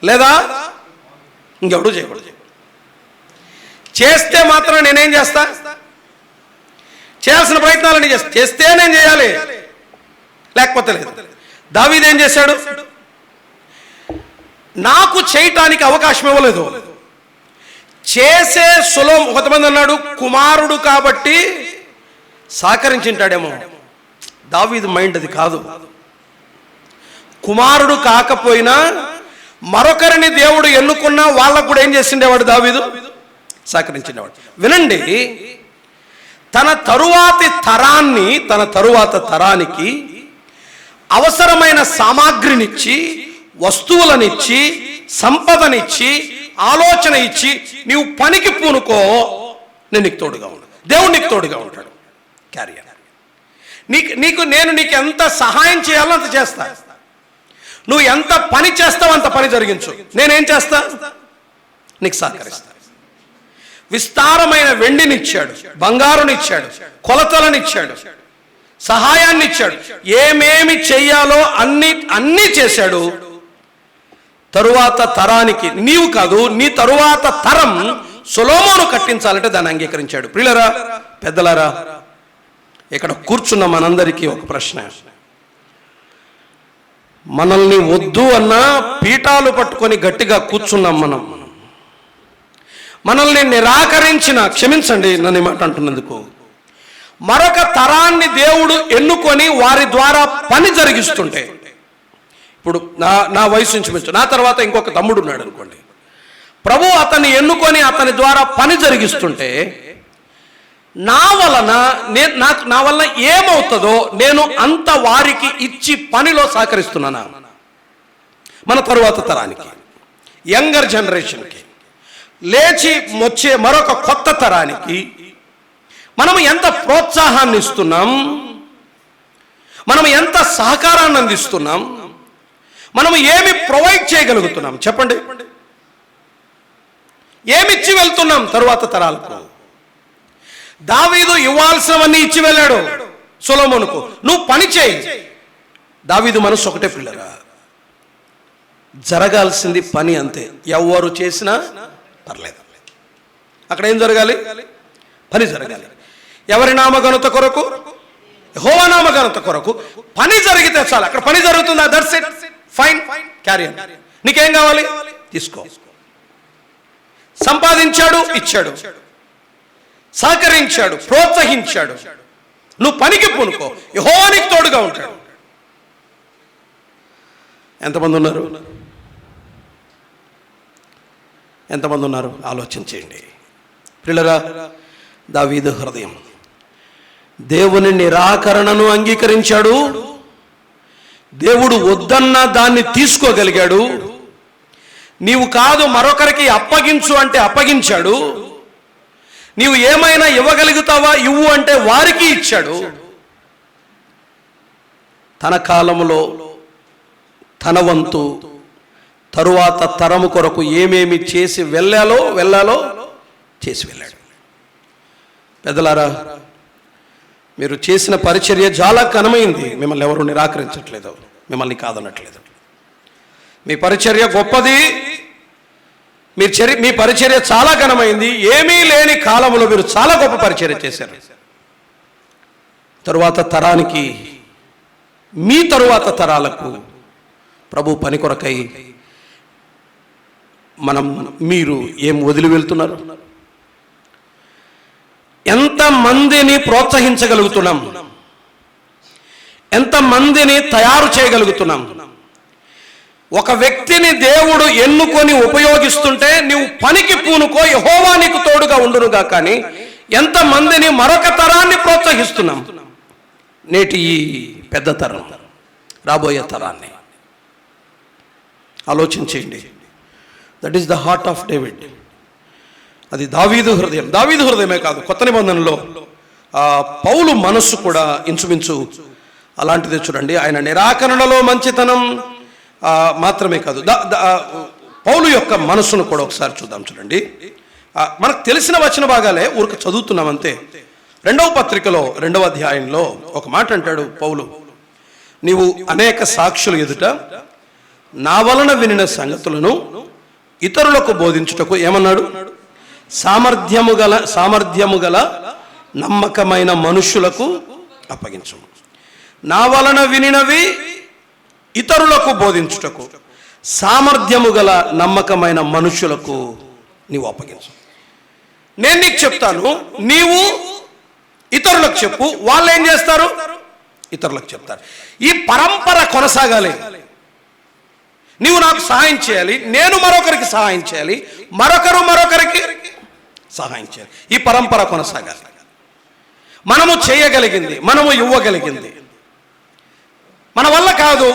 S5: లేదా ఇంకెవడూ చేయకూడదు. చేస్తే మాత్రం నేనేం చేస్తా, చేయాల్సిన ప్రయత్నాలని చేస్తే నేను చేయాలి, లేకపోతే లేదు. దావీదు ఏం చేశాడు? నాకు చేయటానికి అవకాశం ఇవ్వలేదు. చేసే కొంతమంది అన్నాడు కుమారుడు కాబట్టి సహకరించింటాడేమో. దావీదు మైండ్ అది కాదు. కుమారుడు కాకపోయినా మరొకరిని దేవుడు ఎన్నుకున్నా వాళ్ళకు కూడా ఏం చేసిండేవాడు? దావీదు సహకరించేవాడు. వినండి, తన తరువాత తరానికి అవసరమైన సామాగ్రినిచ్చి, వస్తువులనిచ్చి, సంపదనిచ్చి, ఆలోచన ఇచ్చి, నీవు పనికి పూనుకో, నేను నీకు తోడుగా ఉంటాను, దేవుడు నీకు తోడుగా ఉంటాడు. క్యారియర్ నీకు ఎంత సహాయం చేయాలో అంత చేస్తా. నువ్వు ఎంత పని చేస్తావు అంత పని జరిగించు. నేనేం చేస్తా? నీకు సహకరిస్తా. విస్తారమైన వెండినిచ్చాడు, బంగారునిచ్చాడు, కొలతలనిచ్చాడు, సహాయాన్ని ఇచ్చాడు, ఏమేమి చెయ్యాలో అన్నీ చేశాడు. తరువాత తరానికి, నీవు కాదు, నీ తరువాత తరం సొలొమోను కట్టించాలంటే దాన్ని అంగీకరించాడు. ప్రియులరా, పెద్దలారా, ఇక్కడ కూర్చున్న మనందరికీ ఒక ప్రశ్న. మనల్ని వద్దు అన్నా పీఠాలు పట్టుకొని గట్టిగా కూర్చున్నాం. మనల్ని నిరాకరించిన, క్షమించండి నన్ను ఈ మాట అంటున్నందుకు, మరొక తరాన్ని దేవుడు ఎన్నుకొని వారి ద్వారా పని జరిగిస్తుంటే, ఇప్పుడు నా వయసు నుంచి నా తర్వాత ఇంకొక తమ్ముడు ఉన్నాడు అనుకోండి, ప్రభు అతన్ని ఎన్నుకొని అతని ద్వారా పని జరిగిస్తుంటే నా వలన ఏమవుతుందో నేను అంత వారికి ఇచ్చి పనిలో సహకరిస్తున్నానా? మన తరువాత తరానికి, యంగర్ జనరేషన్కి, లేచి వచ్చే మరొక కొత్త తరానికి మనం ఎంత ప్రోత్సాహాన్ని ఇస్తున్నాం, మనం ఎంత సహకారాన్ని అందిస్తున్నాం, మనం ఏమి ప్రొవైడ్ చేయగలుగుతున్నాం చెప్పండి? ఏమిచ్చి వెళ్తున్నాం తరువాత తరాలకు? దావీదు ఇవ్వాల్సినవన్నీ ఇచ్చి వెళ్ళాడు సొలొమోనుకు, నువ్వు పని చేయి. దావీదు మనసు ఒకటే, పిల్లరా, జరగాల్సింది పని అంతే. ఎవరు చేసినా పర్లేదు, అక్కడ ఏం జరగాలి? పని జరగాలి. ఎవరి నామఘనత కొరకు? యెహోవా నామఘనత కొరకు పని జరిగితే చాలు. అక్కడ పని జరుగుతుందా? That's it, fine, carry on. నీకేం కావాలి తీసుకో. సంపాదించాడు, ఇచ్చాడు, సహకరించాడు, ప్రోత్సహించాడు, నువ్వు పనికి పూనుకో, యెహోవా నీకు తోడుగా ఉంటాడు. ఎంతమంది ఉన్నారు? ఎంతమంది ఉన్నారు? ఆలోచన చేయండి. ప్రియులారా, దావీదు హృదయం దేవుని నిరాకరణను అంగీకరించాడు. దేవుడు వద్దన్న దాన్ని తీసుకోగలిగాడు. నీవు కాదు మరొకరికి అప్పగించు అంటే అప్పగించాడు. నీవు ఏమైనా ఇవ్వగలుగుతావా ఇవ్వు అంటే వారికి ఇచ్చాడు. తన కాలంలో తన వంతు తరువాత తరము కొరకు ఏమేమి చేసి వెళ్ళాలో చేసి వెళ్ళాడు. పెద్దలారా, మీరు చేసిన పరిచర్య చాలా ఘనమైంది. మిమ్మల్ని ఎవరు నిరాకరించట్లేదు, మిమ్మల్ని కాదనట్లేదు. మీ పరిచర్య గొప్పది, మీ పరిచర్య చాలా ఘనమైంది. ఏమీ లేని కాలంలో మీరు చాలా గొప్ప పరిచర్య చేశారు. తరువాత తరానికి, మీ తరువాత తరాలకు ప్రభు పని కొరకై మీరు ఏం వదిలి వెళ్తున్నారు? ఎంతమందిని ప్రోత్సహించగలుగుతున్నాం? ఎంతమందిని తయారు చేయగలుగుతున్నాం? ఒక వ్యక్తిని దేవుడు ఎన్నుకొని ఉపయోగిస్తుంటే నువ్వు పనికి పూనుకో, యెహోవా నీకు తోడుగా ఉండునుగా. కానీ ఎంతమందిని మరొక తరాన్ని ప్రోత్సహిస్తున్నాం, నేటి ఈ పెద్ద తరం, రాబోయే తరాన్ని. ఆలోచించేయండి. That is the heart of David. అది దావీదు హృదయం. దావీదు హృదయమే కాదు, కొత్త నిబంధనలో పౌలు మనస్సు కూడా ఇంచుమించు అలాంటిదే. చూడండి, ఆయన నిరాకరణలో మంచితనం మాత్రమే కాదు, పౌలు యొక్క మనస్సును కూడా ఒకసారి చూద్దాం. చూడండి, మనకు తెలిసిన వచన భాగాలే ఊరికి చదువుతున్నాం అంతే. 2వ పత్రికలో 2వ అధ్యాయంలో ఒక మాట అంటాడు పౌలు, నీవు అనేక సాక్షుల ఎదుట నా వలన వినిన సంగతులను ఇతరులకు బోధించుటకు ఏమన్నాడు? సామర్థ్యము గల నమ్మకమైన మనుషులకు అప్పగించు. నా వలన వినినవి ఇతరులకు బోధించుటకు సామర్థ్యము గల నమ్మకమైన మనుషులకు నీవు అప్పగించు. నేను నీకు చెప్తాను, నీవు ఇతరులకు చెప్పు, వాళ్ళు ఏం చేస్తారు? ఇతరులకు చెప్తారు. ఈ పరంపర కొనసాగాలి. నీవు నాకు సహాయం చేయాలి, నేను మరొకరికి సహాయం చేయాలి, మరొకరు మరొకరికి సహాయం చేయాలి. ఈ పరంపర కొనసాగాలి. మనము చేయగలిగింది, మనము ఇవ్వగలిగింది మన వల్ల కాదు,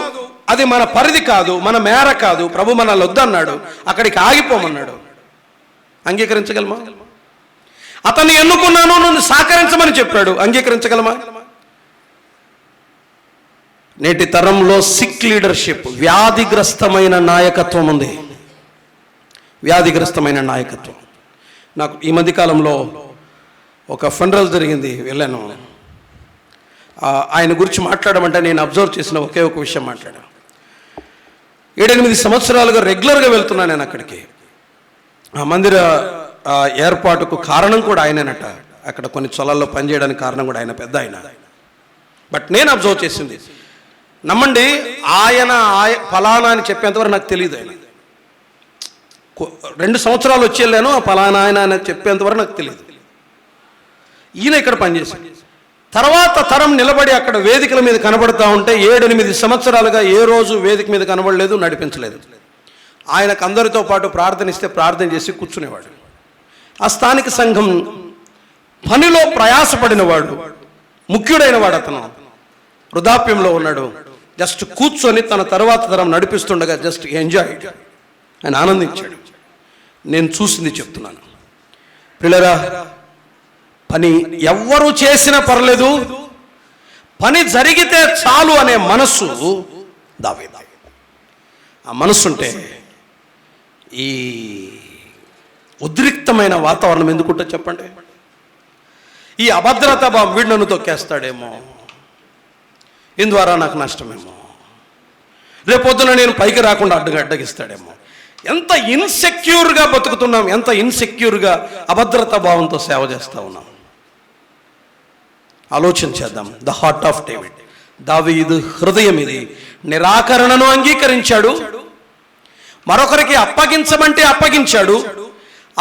S5: అది మన పరిధి కాదు, మన మేర కాదు. ప్రభు మనల్ని వద్దన్నాడు, అక్కడికి ఆగిపోమన్నాడు. అంగీకరించగలమా? అతన్ని ఎన్నుకున్నాను, నన్ను సహకరించమని చెప్పాడు. అంగీకరించగలమా? నేటి తరంలో సిక్ లీడర్షిప్, వ్యాధిగ్రస్తమైన నాయకత్వం ఉంది. వ్యాధిగ్రస్తమైన నాయకత్వం. నాకు ఈ మధ్యకాలంలో ఒక ఫండ్రల్ జరిగింది, వెళ్ళాను. ఆయన గురించి మాట్లాడమంటే నేను అబ్జర్వ్ చేసిన ఒకే ఒక విషయం మాట్లాడాను. 7-8 సంవత్సరాలుగా రెగ్యులర్గా వెళ్తున్నాను నేను అక్కడికి. ఆ మందిర ఏర్పాటుకు కారణం కూడా ఆయనేనట. అక్కడ కొన్ని చొలాల్లో పనిచేయడానికి కారణం కూడా ఆయన, పెద్ద ఆయన. బట్ నేను అబ్జర్వ్ చేసింది, నమ్మండి, ఆయన ఫలానా అని చెప్పేంతవరకు నాకు తెలియదు. ఆయన 2 సంవత్సరాలు వచ్చి వెళ్ళాను, ఆ ఫలానా ఆయన అని చెప్పేంతవరకు నాకు తెలియదు. ఈయన ఇక్కడ పనిచేశాడు. తర్వాత తరం నిలబడి అక్కడ వేదికల మీద కనబడుతూ ఉంటే 7-8 సంవత్సరాలుగా ఏ రోజు వేదిక మీద కనబడలేదు, నడిపించలేదు. ఆయనకు అందరితో పాటు ప్రార్థనిస్తే ప్రార్థన చేసి కూర్చునేవాడు. ఆ స్థానిక సంఘం పనిలో ప్రయాసపడినవాడు, ముఖ్యుడైన వాడు. అతను వృద్ధాప్యంలో ఉన్నాడు. జస్ట్ కూర్చొని తన తర్వాత తరం నడిపిస్తుండగా జస్ట్ ఎంజాయ్, ఆయన ఆనందించాడు. నేను చూసింది చెప్తున్నాను. పిల్లరా, పని ఎవ్వరు చేసినా పర్లేదు, పని జరిగితే చాలు అనే మనస్సు దావీదు. ఆ మనస్సుంటే ఈ ఉద్రిక్తమైన వాతావరణం ఎందుకుంటో చెప్పండి. ఈ అభద్రత వీడు నన్ను తొక్కేస్తాడేమో, దీని ద్వారా నాకు నష్టమేమో, రేపొద్దున నేను పైకి రాకుండా అడ్డగిస్తాడేమో. ఎంత ఇన్సెక్యూర్గా బతుకుతున్నాం, ఎంత ఇన్సెక్యూర్గా అభద్రతా భావంతో సేవ చేస్తూ ఉన్నాం. ఆలోచన చేద్దాం. ద హార్ట్ ఆఫ్ డేవిడ్, దావీదు హృదయం ఇది. నిరాకరణను అంగీకరించాడు, మరొకరికి అప్పగించమంటే అప్పగించాడు,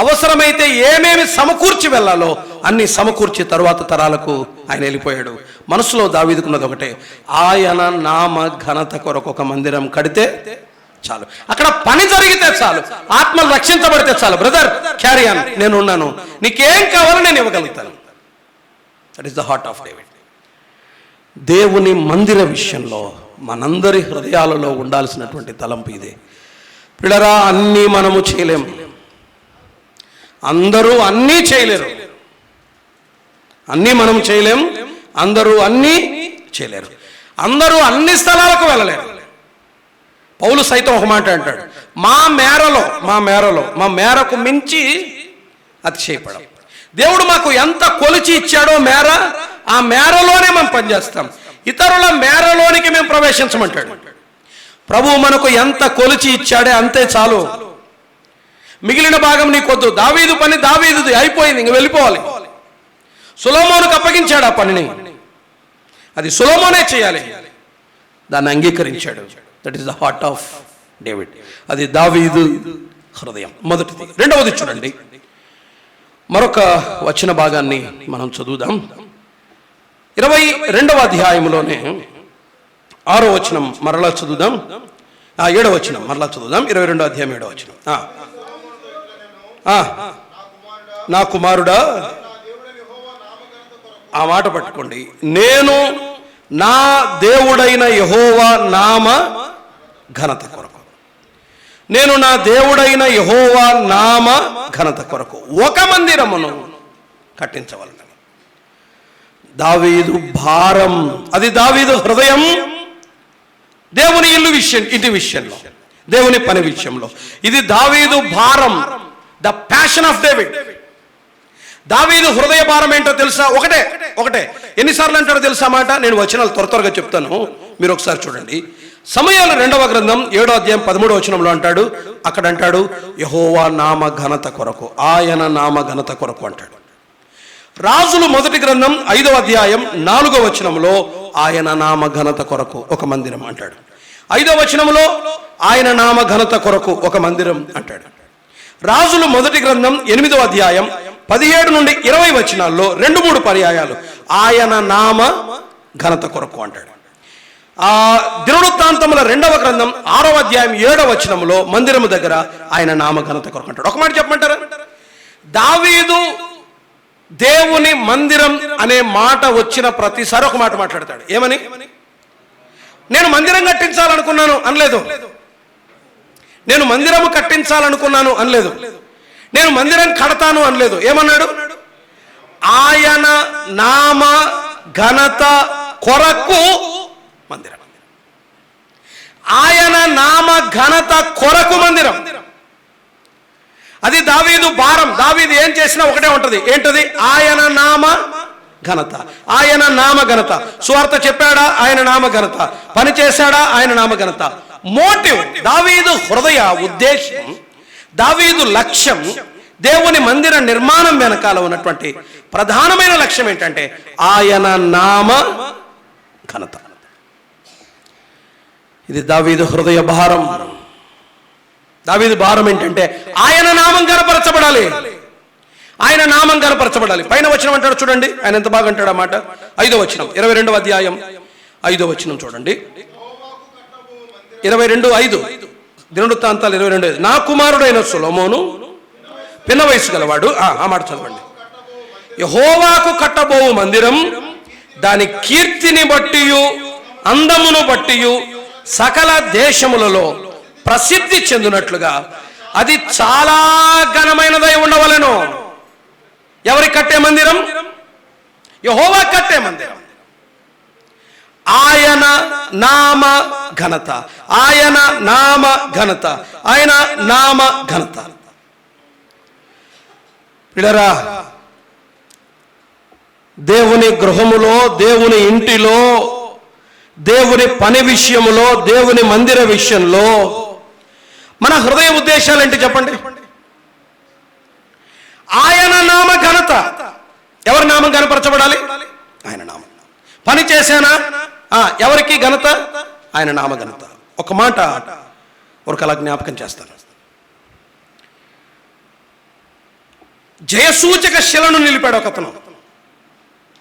S5: అవసరమైతే ఏమేమి సమకూర్చి వెళ్ళాలో అన్ని సమకూర్చి తరువాత తరాలకు ఆయన వెళ్ళిపోయాడు. మనసులో దావీదుకున్నది ఒకటే, ఆయన నామ ఘనత కొరకు ఒక మందిరం కడితే చాలు, అక్కడ పని జరిగితే చాలు, ఆత్మలు రక్షించబడితే చాలు. బ్రదర్, క్యారీ ఆన్, నేను ఉన్నాను, నీకేం కావాలో నేను ఇవ్వగలుగుతాను. That is the heart of David. దేవుని మందిర విషయంలో మనందరి హృదయాలలో ఉండాల్సినటువంటి తలంపు ఇదే. పిల్లరా, అన్నీ మనము చేయలేము, అందరూ అన్నీ చేయలేరు. అన్నీ మనం చేయలేం, అందరూ అన్నీ చేయలేరు. అందరూ అన్ని స్థలాలకు వెళ్ళలేరు. పౌలు సైతం ఒక మాట అంటాడు, మా మేరకు మించి అతిశయపడం. దేవుడు మాకు ఎంత కొలిచి ఇచ్చాడో మేర, ఆ మేరలోనే మనం పనిచేస్తాం. ఇతరుల మేరలోనికి మేము ప్రవేశించమంటాడు. ప్రభువు మనకు ఎంత కొలిచి ఇచ్చాడే అంతే చాలు, మిగిలిన భాగం నీకొద్దు. దావీదు పని దావీదుది అయిపోయింది, ఇంక వెళ్ళిపోవాలి. సొలొమోనుకు అప్పగించాడు ఆ పనిని, అది సొలొమోనే చేయాలి. దాన్ని అంగీకరించాడు. That is the heart of David. అది దావీదు హృదయం, మొదటిది. రెండవది చూడండి, మరొక వచన భాగాన్ని మనం చదువుదాం. 22వ అధ్యాయంలోనే 6వ వచనం మరలా చదువుదాం. 7వ వచనం మరలా చదువుదాం. 22వ అధ్యాయం 7వ వచనం. నా కుమారుడా, ఆ మాట పట్టుకోండి. నేను నా దేవుడైన యెహోవా నామ ఘనత కొరకు, నేను నా దేవుడైన యెహోవా నామ ఘనత కొరకు ఒక మందిరమును కట్టించవలెను. దావీదు భారం, అది దావీదు హృదయం. దేవుని ఇంటి విషయంలో, దేవుని పని విషయంలో ఇది దావీదు భారం, ద ప్యాషన్ ఆఫ్ డేవిడ్. దావీదు హృదయ భారం ఏంటో తెలుసా? ఒకటే. ఎన్నిసార్లు అంటాడో తెలుసా మాట? నేను వచనాలు త్వరగా చెప్తాను, మీరు ఒకసారి చూడండి. సమూయేలు 2వ గ్రంథం 7వ అధ్యాయం 13వ వచనంలో అంటాడు, అక్కడ అంటాడు యెహోవా నామ ఘనత కొరకు, ఆయన నామ ఘనత కొరకు అంటాడు. రాజులు 1వ గ్రంథం 5వ అధ్యాయం 4వ వచనంలో ఆయన నామ ఘనత కొరకు ఒక మందిరం అంటాడు. 5వ వచనంలో ఆయన నామ ఘనత కొరకు ఒక మందిరం అంటాడు. రాజులు 1వ గ్రంథం 8వ అధ్యాయం 17 నుండి 20 వచనాల్లో 2-3 పర్యాయాలు ఆయన నామ ఘనత కొరకు అంటాడు. దినవృత్తాంతముల 2వ గ్రంథం 6వ అధ్యాయం 7వ వచనంలో మందిరము దగ్గర ఆయన నామ ఘనత కొరకు అంటాడు. ఒక మాట చెప్పమంటారా? దావీదు దేవుని మందిరం అనే మాట వచ్చిన ప్రతిసారి ఒక మాట మాట్లాడతాడు. ఏమని? నేను మందిరం కట్టించాలనుకున్నాను అనలేదు, నేను మందిరము కట్టించాలనుకున్నాను అనలేదు, నేను మందిరం కడతాను అనలేదు. ఏమన్నాడు? ఆయన నామ ఘనత కొరకు మందిరం, ఆయన నామ ఘనత కొరకు మందిరం. అది దావీదు భారం. దావీదు ఏం చేసినా ఒకటే ఉంటది. ఏంటది? ఆయన నామ ఘనత, ఆయన నామ ఘనత. సువార్త చెప్పాడా? ఆయన నామ ఘనత. పని చేశాడా? ఆయన నామ ఘనత. మోటివ్, దావీదు హృదయ ఉద్దేశం, దావీదు లక్ష్యం, దేవుని మందిర నిర్మాణం వెనకాల ఉన్నటువంటి ప్రధానమైన లక్ష్యం ఏంటంటే ఆయన నామ ఘనత. ఇది దావీదు హృదయ భారం. దావీదు భారం ఏంటంటే ఆయన నామం కనపరచబడాలి, ఆయన నామం కనపరచబడాలి. పైన వచనం అంటాడు చూడండి, ఆయన ఎంత బాగా అంటాడు ఆ మాట. 5వ వచనం 22వ అధ్యాయం 5వ వచనం చూడండి. 22:5 దినవృత్తాంతాలు 22:5. నా కుమారుడైన సొలొమోను పిన్న వయసు గలవాడు. ఆ మాట చదవండి. యెహోవాకు కట్టబోవు మందిరం దాని కీర్తిని బట్టియు అందమును బట్టియు సకల దేశములలో ప్రసిద్ధి చెందినట్లుగా అది చాలా ఘనమైనదై ఉండవలెను. ఎవరి కట్టే మందిరం? యెహోవా కట్టే మందిరం. ఆయన నామ ఘనత, ఆయన నామ ఘనత, ఆయన నామ ఘనత. పిల్లరా, దేవుని గృహములో, దేవుని ఇంటిలో, దేవుని పని విషయములో, దేవుని మందిర విషయంలో మన హృదయ ఉద్దేశాలు ఏంటి చెప్పండి? ఆయన నామ ఘనత. ఎవరి నామం కనపరచబడాలి? ఆయన నామం. పని చేశానా? ఎవరికి ఘనత? ఆయన నామ ఘనత. ఒక మాట ఒకలా జ్ఞాపకం చేస్తాను. జయసూచక శిలను నిలిపాడు ఒకతను.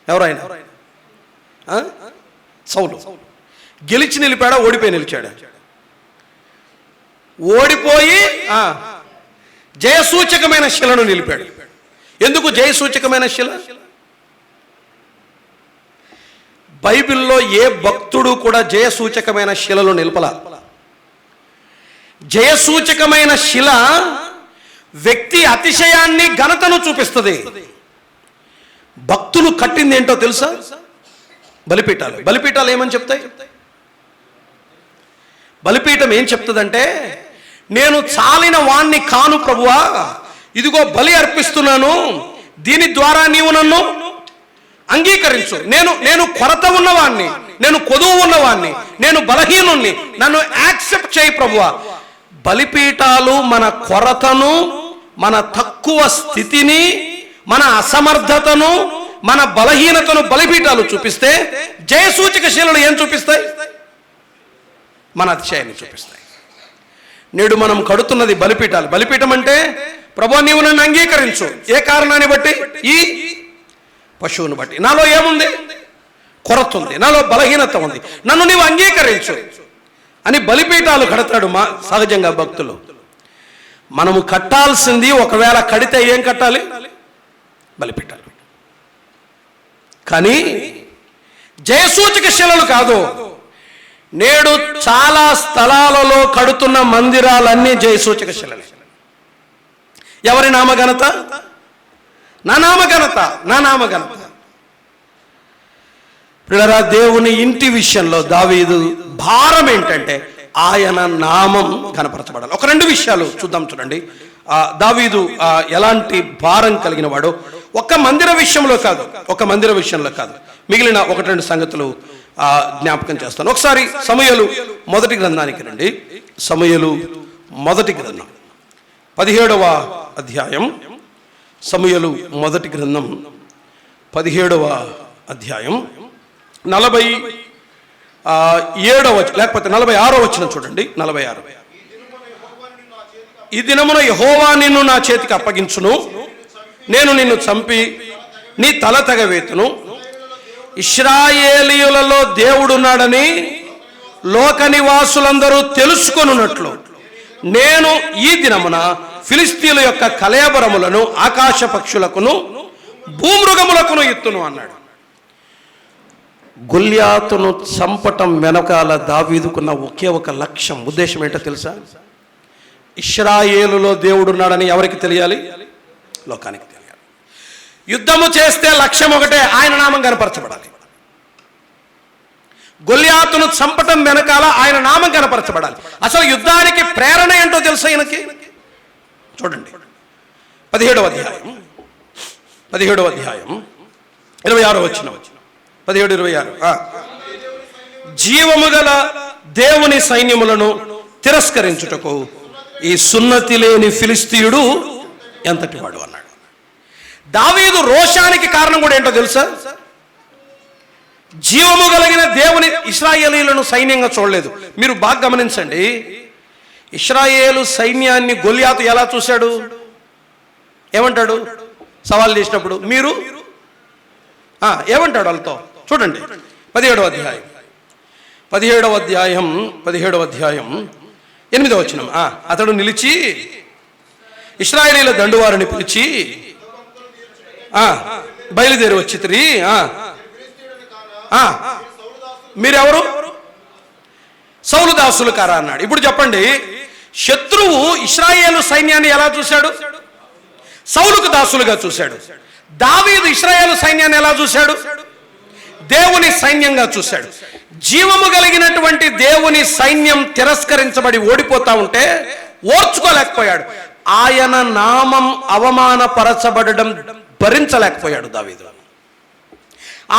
S5: ఎవరైనా? సౌలు. గెలిచి నిలిపాడా? ఓడిపోయి నిలిచాడా? ఓడిపోయి జయసూచకమైన శిలను నిలిపాడు. ఎందుకు జయసూచకమైన శిల? బైబిల్లో ఏ భక్తుడు కూడా జయసూచకమైన శిలను నిలపల. జయసూచకమైన శిల వ్యక్తి అతిశయాన్ని, ఘనతను చూపిస్తుంది. భక్తులు కట్టింది ఏంటో తెలుసా? బలిపీఠాలు. బలిపీఠాలు ఏమని చెప్తాయి? బలిపీఠం ఏం చెప్తుందంటే, నేను చాలిన వాణ్ణి కాను ప్రభువా, ఇదిగో బలి అర్పిస్తున్నాను, దీని ద్వారా నీవు నన్ను అంగీకరించు. నేను కొరత ఉన్నవాణ్ణి, నేను కొదువు ఉన్నవాణ్ణి, నేను బలహీనుణ్ణి, నన్ను యాక్సెప్ట్ చేయి ప్రభువా. బలిపీఠాలు మన కొరతను, మన తక్కువ స్థితిని, మన అసమర్థతను, మన బలహీనతను బలిపీఠాలు చూపిస్తే, జయసూచక శీలలు ఏం చూపిస్తాయి? మన అతిశయాన్ని చూపిస్తాయి. నేడు మనం కడుతున్నది బలిపీఠాలు. బలిపీఠం అంటే ప్రభువా నీవు నన్ను అంగీకరించు. ఏ కారణాన్ని బట్టి? ఈ పశువుని బట్టి. నాలో ఏముంది? కొరత ఉంది, నాలో బలహీనత ఉంది, నన్ను నీవు అంగీకరించు. అని బలిపీఠాలు కడతాడు సహజంగా భక్తులు. మనము కట్టాల్సింది, ఒకవేళ కడితే ఏం కట్టాలి? బలిపీఠాలు. కానీ జయసూచక శిలలు కాదు. నేడు చాలా స్థలాలలో కడుతున్న మందిరాలన్నీ జయసూచక శిలలే. ఎవరి నామఘనత? నా నామఘనత, నా నామఘనత. ప్రియరా, దేవుని ఇంటి విషయంలో దావీదు భారం ఏంటంటే ఆయన నామం కనపరచబడాలి. ఒక 2 విషయాలు చూద్దాం. చూడండి, దావీదు ఎలాంటి భారం కలిగిన వాడు. ఒక్క మందిర విషయంలో కాదు, మిగిలిన 1-2 సంగతులు జ్ఞాపకం చేస్తాను. ఒకసారి సమూయేలు మొదటి గ్రంథానికి రండి. సమూయేలు మొదటి గ్రంథం 17వ అధ్యాయం. సమూయేలు మొదటి గ్రంథం 17వ అధ్యాయం 47వ లేకపోతే 46వ వచనం చూడండి. 46. ఈ దినమున యెహోవా నిన్ను నా చేతికి అప్పగించును, నేను నిన్ను చంపి నీ తల తెగవేతును. ఇశ్రాయేలీయులలో దేవుడున్నాడని లోక నివాసులందరూ తెలుసుకొనున్నట్లు నేను ఈ దినమున ఫిలిస్తీయుల యొక్క కళేబరములను ఆకాశ పక్షులకును భూమృగములకును ఎత్తును అన్నాడు. గొల్యాతును చంపటం వెనకాల దావీదుకున్న ఒకే ఒక లక్ష్యం, ఉద్దేశం ఏంటో తెలుసా? ఇశ్రాయేలులో దేవుడున్నాడని ఎవరికి తెలియాలి? లోకానికి తెలియాలి. యుద్ధము చేస్తే లక్ష్యం ఒకటే, ఆయన నామం కనపరచబడాలి. గొల్యాతును చంపటం వెనకాల ఆయన నామం కనపరచబడాలి. అసలు యుద్ధానికి ప్రేరణ ఏంటో తెలుసా ఈయనకి? చూడండి, 17వ అధ్యాయం 26వ వచనం. 17:26. జీవము గల దేవుని సైన్యములను తిరస్కరించుటకు ఈ సున్నతి లేని ఫిలిస్తీయుడు ఎంతటి వాడు అన్నాడు. దావీదు రోషానికి కారణం కూడా ఏంటో తెలుసా? జీవము కలిగిన దేవుని ఇశ్రాయేలీయులను సైన్యంగా చూడలేదు. మీరు బాగా గమనించండి, ఇశ్రాయేలు సైన్యాన్ని గొల్యాతు ఎలా చూశాడు? ఏమంటాడు సవాల్ చేసినప్పుడు? మీరు ఏమంటాడు వాళ్ళతో? చూడండి, 17వ అధ్యాయం 8వ వచనం. అతడు నిలిచి ఇశ్రాయేలీయుల దండువారిని పిలిచి బయలుదేరి వచ్చితిరి. మీరెవరు? సౌలు దాసులు కారా అన్నాడు. ఇప్పుడు చెప్పండి, శత్రువు ఇశ్రాయేలు సైన్యాన్ని ఎలా చూశాడు? సౌలుకు దాసులుగా చూశాడు. దావీదు ఇశ్రాయేలు సైన్యాన్ని ఎలా చూశాడు? దేవుని సైన్యంగా చూశాడు. జీవము కలిగినటువంటి దేవుని సైన్యం తిరస్కరించబడి ఓడిపోతా ఉంటే ఓర్చుకోలేకపోయాడు. ఆయన నామం అవమానపరచబడడం భరించలేకపోయాడు దావీదు.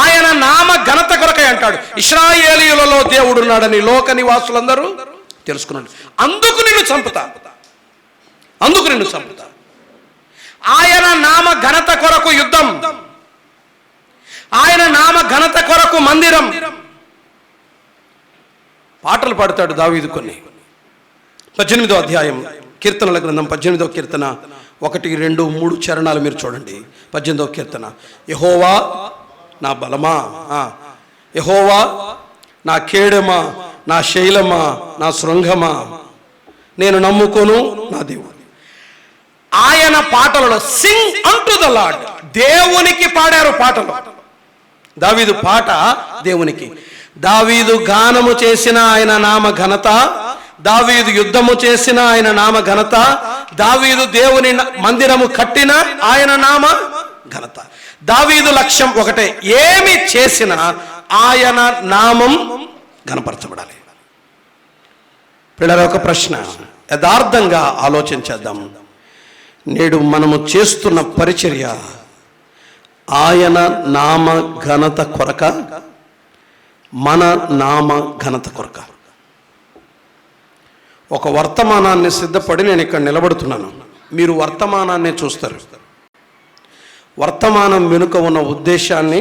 S5: ఆయన నామ ఘనత కొరకై అంటాడు, ఇశ్రాయేలీయులలో దేవుడున్నాడని లోక నివాసులందరూ తెలుసుకున్నాడు. అందుకు నిన్ను చంపుతా. ఆయన నామ ఘనత కొరకు యుద్ధం, ఆయన నామ ఘనత కొరకు మందిరం. పాటలు పాడతాడు దావీదు కొన్ని. 18వ అధ్యాయం కీర్తనల గ్రంథం 18వ కీర్తన 1, 2, 3 చరణాలు మీరు చూడండి. 18వ కీర్తన. యెహోవా నా బలమా, యెహోవా నా కేడమా, నా శైలమా, నా శృంగమా, నేను నమ్ముకోను నా దేవుడు. ఆయన పాటలలో సింగ్ అంటు ద లార్డ్, దేవునికి పాడారు పాటలు. దావీదు పాట దేవునికి. దావీదు గానము చేసిన ఆయన నామ ఘనత, దావీదు యుద్ధము చేసిన ఆయన నామ ఘనత, దావీదు దేవుని మందిరము కట్టిన ఆయన నామ ఘనత. దావీదు లక్ష్యం ఒకటే, ఏమి చేసినా ఆయన నామం ఘనపరచబడాలి. పిల్లల ఒక ప్రశ్న యథార్థంగా ఆలోచించేద్దాం. నేడు మనము చేస్తున్న పరిచర్య ఆయన నామ ఘనత కొరక, మన నామ ఘనత కొరక? ఒక వర్తమానాన్ని సిద్ధపడి నేను ఇక్కడ నిలబడుతున్నాను. మీరు వర్తమానాన్ని చూస్తారు. వర్తమానం వెనుక ఉన్న ఉద్దేశాన్ని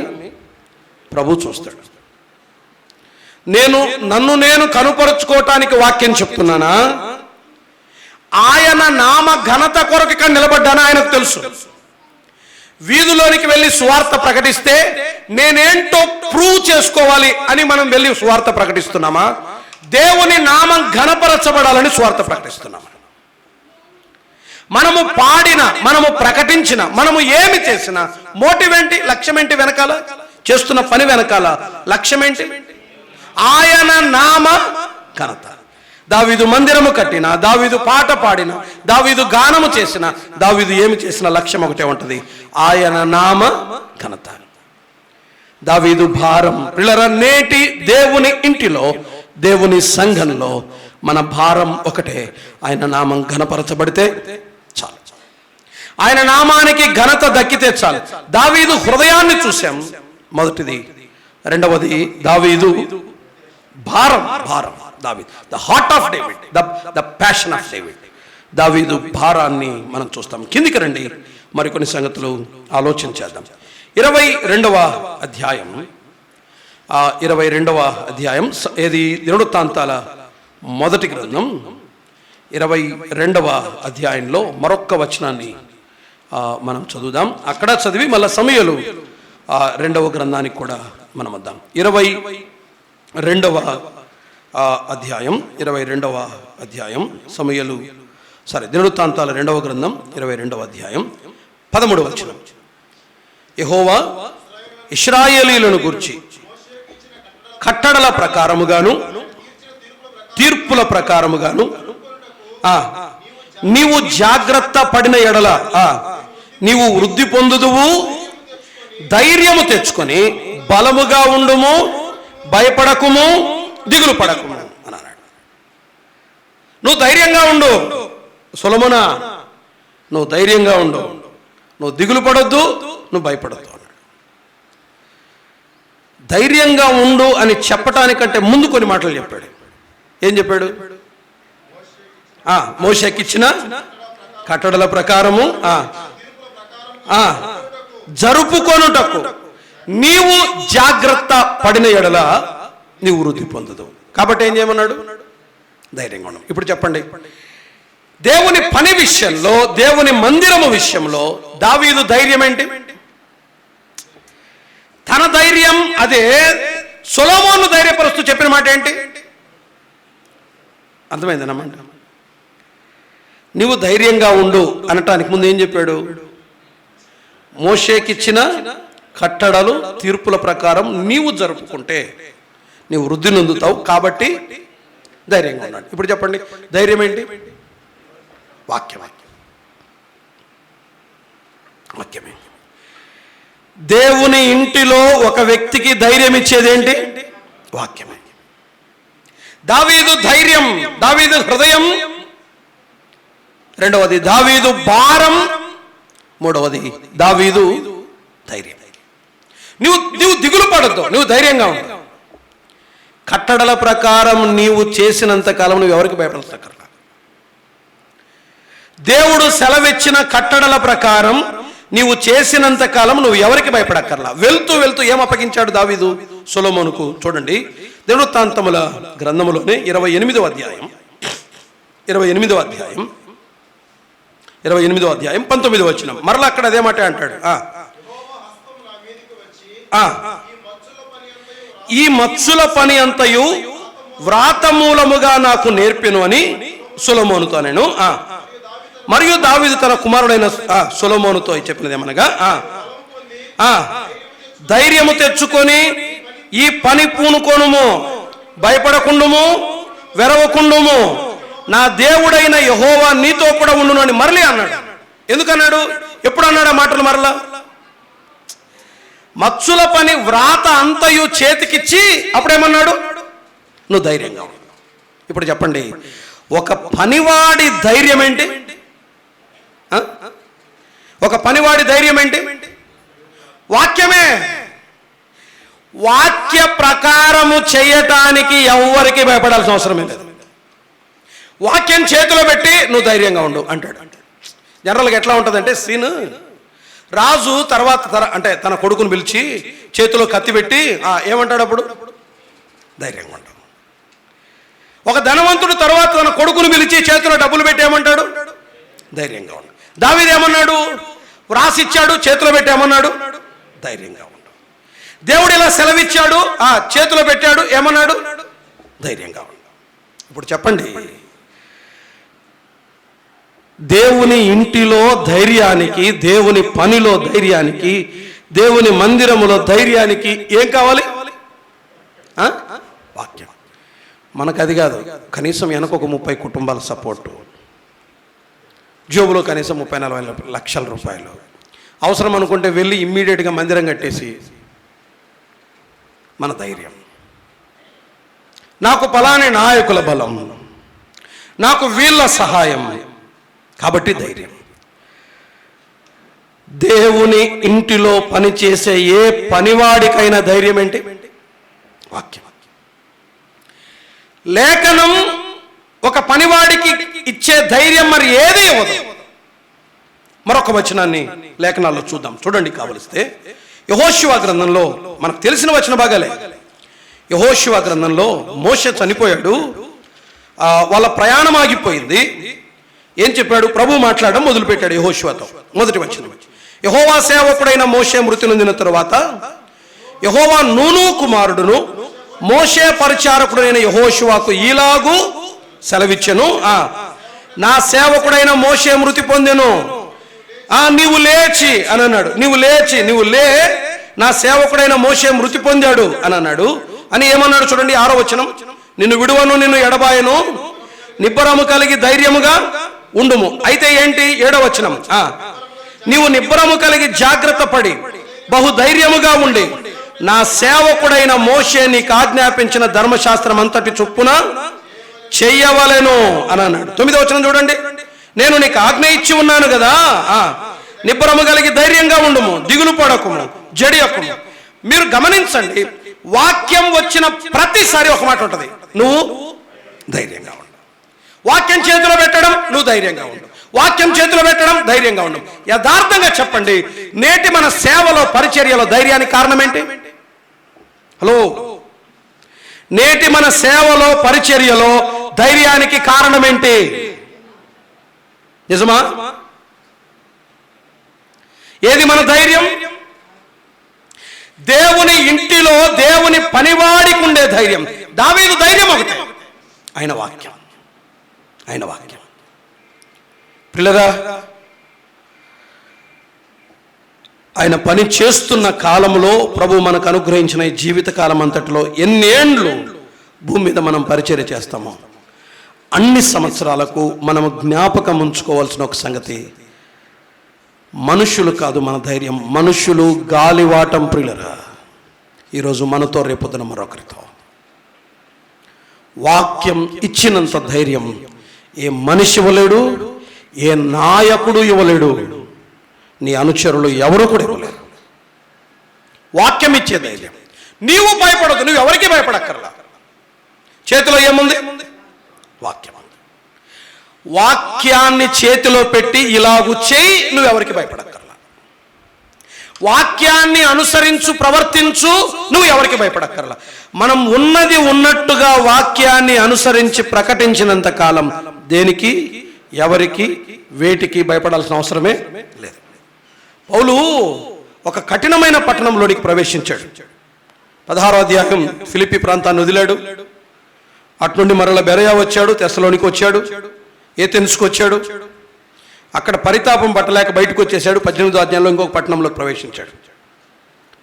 S5: ప్రభు చూస్తాడు. నన్ను నేను కనుపరుచుకోవటానికి వాక్యం చెప్తున్నానా, ఆయన నామ ఘనత కొరకు ఇక్కడ నిలబడ్డానా ఆయనకు తెలుసు. వీధిలోనికి వెళ్ళి సువార్త ప్రకటిస్తే నేనేంటో ప్రూవ్ చేసుకోవాలి అని మనం వెళ్ళి సువార్త ప్రకటిస్తున్నామా? దేవుని నామం ఘనపరచబడాలని స్వార్థ ప్రకటిస్తున్నాం. మనము పాడిన, మనము ప్రకటించిన, మనము ఏమి చేసినా మోటివ్ ఏంటి, లక్ష్యం ఏంటి? వెనకాల చేస్తున్న పని వెనకాల లక్ష్యం ఏంటి? ఆయన నామ ఘనత. దావీదు మందిరము కట్టిన, దావీదు పాట పాడిన, దావీదు గానము చేసిన, దావీదు ఏమి చేసిన లక్ష్యం ఒకటే ఉంటుంది, ఆయన నామ ఘనత. దావీదు భారం. పిల్లరా, నేటి దేవుని ఇంటిలో, దేవుని సంఘంలో మన భారం ఒకటే, ఆయన నామం ఘనపరచబడితే చాలు, ఆయన నామానికి ఘనత దక్కితే చాలు. దావీదు హృదయాన్ని చూసాం, మొదటిది. రెండవది దావీదు భారం. దావీదు, the heart of David, the passion of David. దావీదు భారాన్ని మనం చూస్తాం. కిందికి రండి, మరికొన్ని సంగతులు ఆలోచించేద్దాం. 22వ అధ్యాయం, 22వ అధ్యాయం ఏది? దినవృత్తాంతాల మొదటి గ్రంథం 22వ అధ్యాయంలో మరొక్క వచనాన్ని మనం చదువుదాం. అక్కడ చదివి మళ్ళా సమూయేలు 2వ గ్రంథానికి కూడా మనం వద్దాం. 22వ అధ్యాయం, 22వ అధ్యాయం సమూయేలు దినవృత్తాంతాల 2వ గ్రంథం 22వ అధ్యాయం 13వ వచనం. యెహోవా ఇశ్రాయేలీయులను గూర్చి కట్టడల ప్రకారముగాను తీర్పుల ప్రకారముగాను నీవు జాగ్రత్త పడిన ఎడల నీవు వృద్ధి పొందుదువు, ధైర్యము తెచ్చుకొని బలముగా ఉండుము, భయపడకుము, దిగులు పడకుము అని అన్నాడు. నువ్వు ధైర్యంగా ఉండు సొలొమోనా, నువ్వు ధైర్యంగా ఉండు, నువ్వు దిగులు పడొద్దు, నువ్వు భయపడొద్దు అన్నాడు. ధైర్యంగా ఉండు అని చెప్పటానికంటే ముందు కొన్ని మాటలు చెప్పాడు. ఏం చెప్పాడు? మోషేకి ఇచ్చిన కట్టడల ప్రకారము జరుపుకొనుటకు నీవు జాగ్రత్త పడిన ఎడల నీవు వృద్ధి పొందదు. కాబట్టి ఏం చేయమన్నాడు? ధైర్యంగా ఉండవు. ఇప్పుడు చెప్పండి, దేవుని పని విషయంలో, దేవుని మందిరము విషయంలో దావీదు ధైర్యం ఏంటి? తన ధైర్యం అదే. సొలొమోను ధైర్యపరుస్తూ చెప్పిన మాట ఏంటి? అర్థమైందన్నమాట. నీవు ధైర్యంగా ఉండు అనటానికి ముందు ఏం చెప్పాడు? మోషేకిచ్చిన కట్టడలు తీర్పుల ప్రకారం నీవు జరుపుకుంటే నీవు వృద్ధి నొందుతావు, కాబట్టి ధైర్యంగా ఉన్నాడు. ఇప్పుడు చెప్పండి, ధైర్యం ఏంటి? వాక్యమే. దేవుని ఇంటిలో ఒక వ్యక్తికి ధైర్యం ఇచ్చేది ఏంటి? వాక్యమే. దావీదు ధైర్యం, దావీదు హృదయం. రెండవది దావీదు భారం. మూడవది దావీదు ధైర్యం. నువ్వు దిగులు పడద్దు, నువ్వు ధైర్యంగా ఉండు. కట్టడల ప్రకారం నీవు చేసినంత కాలం నువ్వు ఎవరికి భయపడక్కర్లా. దేవుడు సెలవిచ్చిన కట్టడల ప్రకారం నీవు చేసినంత కాలం నువ్వు ఎవరికి భయపడక్కర్లా. వెళ్తూ వెళ్తూ ఏం అప్పగించాడు దావీదు సొలొమోనుకు? చూడండి, దినవృత్తాంతముల గ్రంథములోనే 28వ అధ్యాయం 28వ అధ్యాయం 19వ వచనం. మరలా అక్కడ అదే మాట అంటాడు, ఈ మచ్చుల పని అంతయు వ్రాత మూలముగా నాకు నేర్పెను అని సొలొమోనుతో నేను. మరియు దావీదు తన కుమారుడైన సొలొమోనుతో చెప్పినది ఏమనగా, ధైర్యము తెచ్చుకొని ఈ పని పూనుకొనుము, భయపడకుండుము, వెరవకుండుము, నా దేవుడైన యెహోవా నీతో కూడా ఉండును అని మరలి అన్నాడు. ఎందుకన్నాడు? ఎప్పుడు అన్నాడు ఆ మాటలు? మరలా మచ్చుల పని వ్రాత అంతయు చేతికిచ్చి అప్పుడేమన్నాడు? నువ్వు ధైర్యంగా ఉండు. ఇప్పుడు చెప్పండి, ఒక పనివాడి ధైర్యం ఏంటి? ఒక పనివాడి ధైర్యం ఏంటి? వాక్యమే. వాక్య ప్రకారము చేయటానికి ఎవరికి భయపడాల్సిన అవసరమే లేదు. వాక్యం చేతిలో పెట్టి నువ్వు ధైర్యంగా ఉండు అంటాడు. జనరల్గా ఎట్లా ఉంటుందంటే సీన్, రాజు తర్వాత అంటే తన కొడుకును పిలిచి చేతిలో కత్తి పెట్టి ఏమంటాడు? అప్పుడు ధైర్యంగా ఉంటాడు. ఒక ధనవంతుడు తర్వాత తన కొడుకును పిలిచి చేతిలో డబ్బులు పెట్టి ఏమంటాడు? ధైర్యంగా ఉంటాడు. దావీదు ఏమన్నాడు? వ్రాసిచ్చాడు, చేతిలో పెట్టి ఏమన్నాడు? ధైర్యంగా ఉంటాడు. దేవుడు ఇలా సెలవిచ్చాడు, చేతిలో పెట్టాడు, ఏమన్నాడు? ధైర్యంగా ఉంటాడు. ఇప్పుడు చెప్పండి, దేవుని ఇంటిలో ధైర్యానికి, దేవుని పనిలో ధైర్యానికి, దేవుని మందిరములో ధైర్యానికి ఏం కావాలి? వాక్యం. మనకు అది కాదు, కనీసం వెనక ఒక 30 కుటుంబాల సపోర్టు, జోబులో కనీసం 30-40 లక్షల రూపాయలు, అవసరం అనుకుంటే వెళ్ళి ఇమ్మీడియట్గా మందిరం కట్టేసి మన ధైర్యం. నాకు పలాని నాయకుల బలం, నాకు వీళ్ళ సహాయం, కాబట్టి ధైర్యం. దేవుని ఇంటిలో పనిచేసే ఏ పనివాడికైనా ధైర్యం ఏంటి? వాక్యం. లేఖనం ఒక పనివాడికి ఇచ్చే ధైర్యం మరి ఏది ఇవ్వదు. మరొక వచనాన్ని లేఖనాల్లో చూద్దాం, చూడండి కావలిస్తే. యెహోషువ గ్రంథంలో మనకు తెలిసిన వచన భాగాలే. యెహోషువ గ్రంథంలో మోషే చనిపోయాడు, వాళ్ళ ప్రయాణం ఆగిపోయింది. ఏం చెప్పాడు? ప్రభు మాట్లాడడం మొదలుపెట్టాడు యెహోషువతో. మొదటి వచనం, యెహోవా సేవకుడైన మోషే మృతి నొందిన తరువాత యెహోవా నూను కుమారుడును మోషే పరిచారకుడైన యెహోషువకు ఈలాగు సెలవిచ్చెను, నా సేవకుడైన మోషే మృతి పొందెను, నీవు లేచి అని అన్నాడు. నీవు లే, నా సేవకుడైన మోషే మృతి పొందాడు అని అన్నాడు. అని ఏమన్నాడు చూడండి, 6వ వచనం, నిన్ను విడువను, నిన్ను ఎడబాయను, నిబ్బరము కలిగి ధైర్యముగా ఉండుము. అయితే ఏంటి? 7వ వచనం, నీవు నిబ్బరము కలిగి జాగ్రత్త పడి బహుధైర్యముగా ఉండి నా సేవకుడైన మోషే నీకు ఆజ్ఞాపించిన ధర్మశాస్త్రం అంతటి చొప్పున చెయ్యవలెను అని అన్నాడు. 9వ వచనం చూడండి, నేను నీకు ఆజ్ఞ ఇచ్చి ఉన్నాను కదా, నిబ్బరము కలిగి ధైర్యంగా ఉండుము, దిగులు పడకుము, జడియకుము. మీరు గమనించండి, వాక్యం వచ్చిన ప్రతిసారి ఒక మాట ఉంటుంది, నువ్వు ధైర్యంగా ఉండు. వాక్యం చేతిలో పెట్టడం, నువ్వు ధైర్యంగా ఉండు. వాక్యం చేతిలో పెట్టడం, ధైర్యంగా ఉండు. యథార్థంగా చెప్పండి, నేటి మన సేవలో, పరిచర్యలో ధైర్యానికి కారణం ఏంటి? హలో, నేటి మన సేవలో, పరిచర్యలో ధైర్యానికి కారణం ఏంటి? నిజమా? ఏది మన ధైర్యం? దేవుని ఇంటిలో దేవుని పనివాడికి ఉండే ధైర్యం. దావీదు ధైర్యం ఒకటే, ఆయన వాక్యం. పిల్లరా, ఆయన పని చేస్తున్న కాలంలో ప్రభు మనకు అనుగ్రహించిన ఈ జీవిత కాలం అంతటిలో ఎన్నేండ్లు భూమి మీద మనం పరిచర్య చేస్తామో అన్ని సంవత్సరాలకు మనం జ్ఞాపకం ఉంచుకోవాల్సిన ఒక సంగతి, మనుషులు కాదు మన ధైర్యం, మనుషులు గాలివాటం. ప్రియులరా, ఈరోజు మనతో, రేపొద్దున మరొకరితో. వాక్యం ఇచ్చినంత ధైర్యం ఏ మనిషి ఇవ్వలేడు, ఏ నాయకుడు ఇవ్వలేడు, నీ అనుచరులు ఎవరు కూడా ఇవ్వలేరు. వాక్యం ఇచ్చే ధైర్యం. నీవు భయపడదు, నువ్వు ఎవరికి భయపడక్కర్లా. చేతిలో ఏముంది? వాక్యం. వాక్యాన్ని చేతిలో పెట్టి ఇలాగు చేయి, నువ్వెవరికి భయపడక్కర్లా. వాక్యాన్ని అనుసరించు, ప్రవర్తించు, నువ్వు ఎవరికి భయపడక్కర్లా. మనం ఉన్నది ఉన్నట్టుగా వాక్యాన్ని అనుసరించి ప్రకటించినంత కాలం దేనికి, ఎవరికి, వేటికి భయపడాల్సిన అవసరమే లేదు. పౌలు ఒక కఠినమైన పట్టణంలోనికి ప్రవేశించాడు. 16వ అధ్యాయం ఫిలిప్పీ ప్రాంతాన్ని వదిలాడు. అట్నుండి మరల బెరయా వచ్చాడు, తెస్సలోనికి వచ్చాడు, ఏథెన్స్కి వచ్చాడు. అక్కడ పరితాపం పట్టలేక బయటకు వచ్చేసాడు. 18వ అధ్యాయంలో ఇంకొక పట్టణంలోకి ప్రవేశించాడు.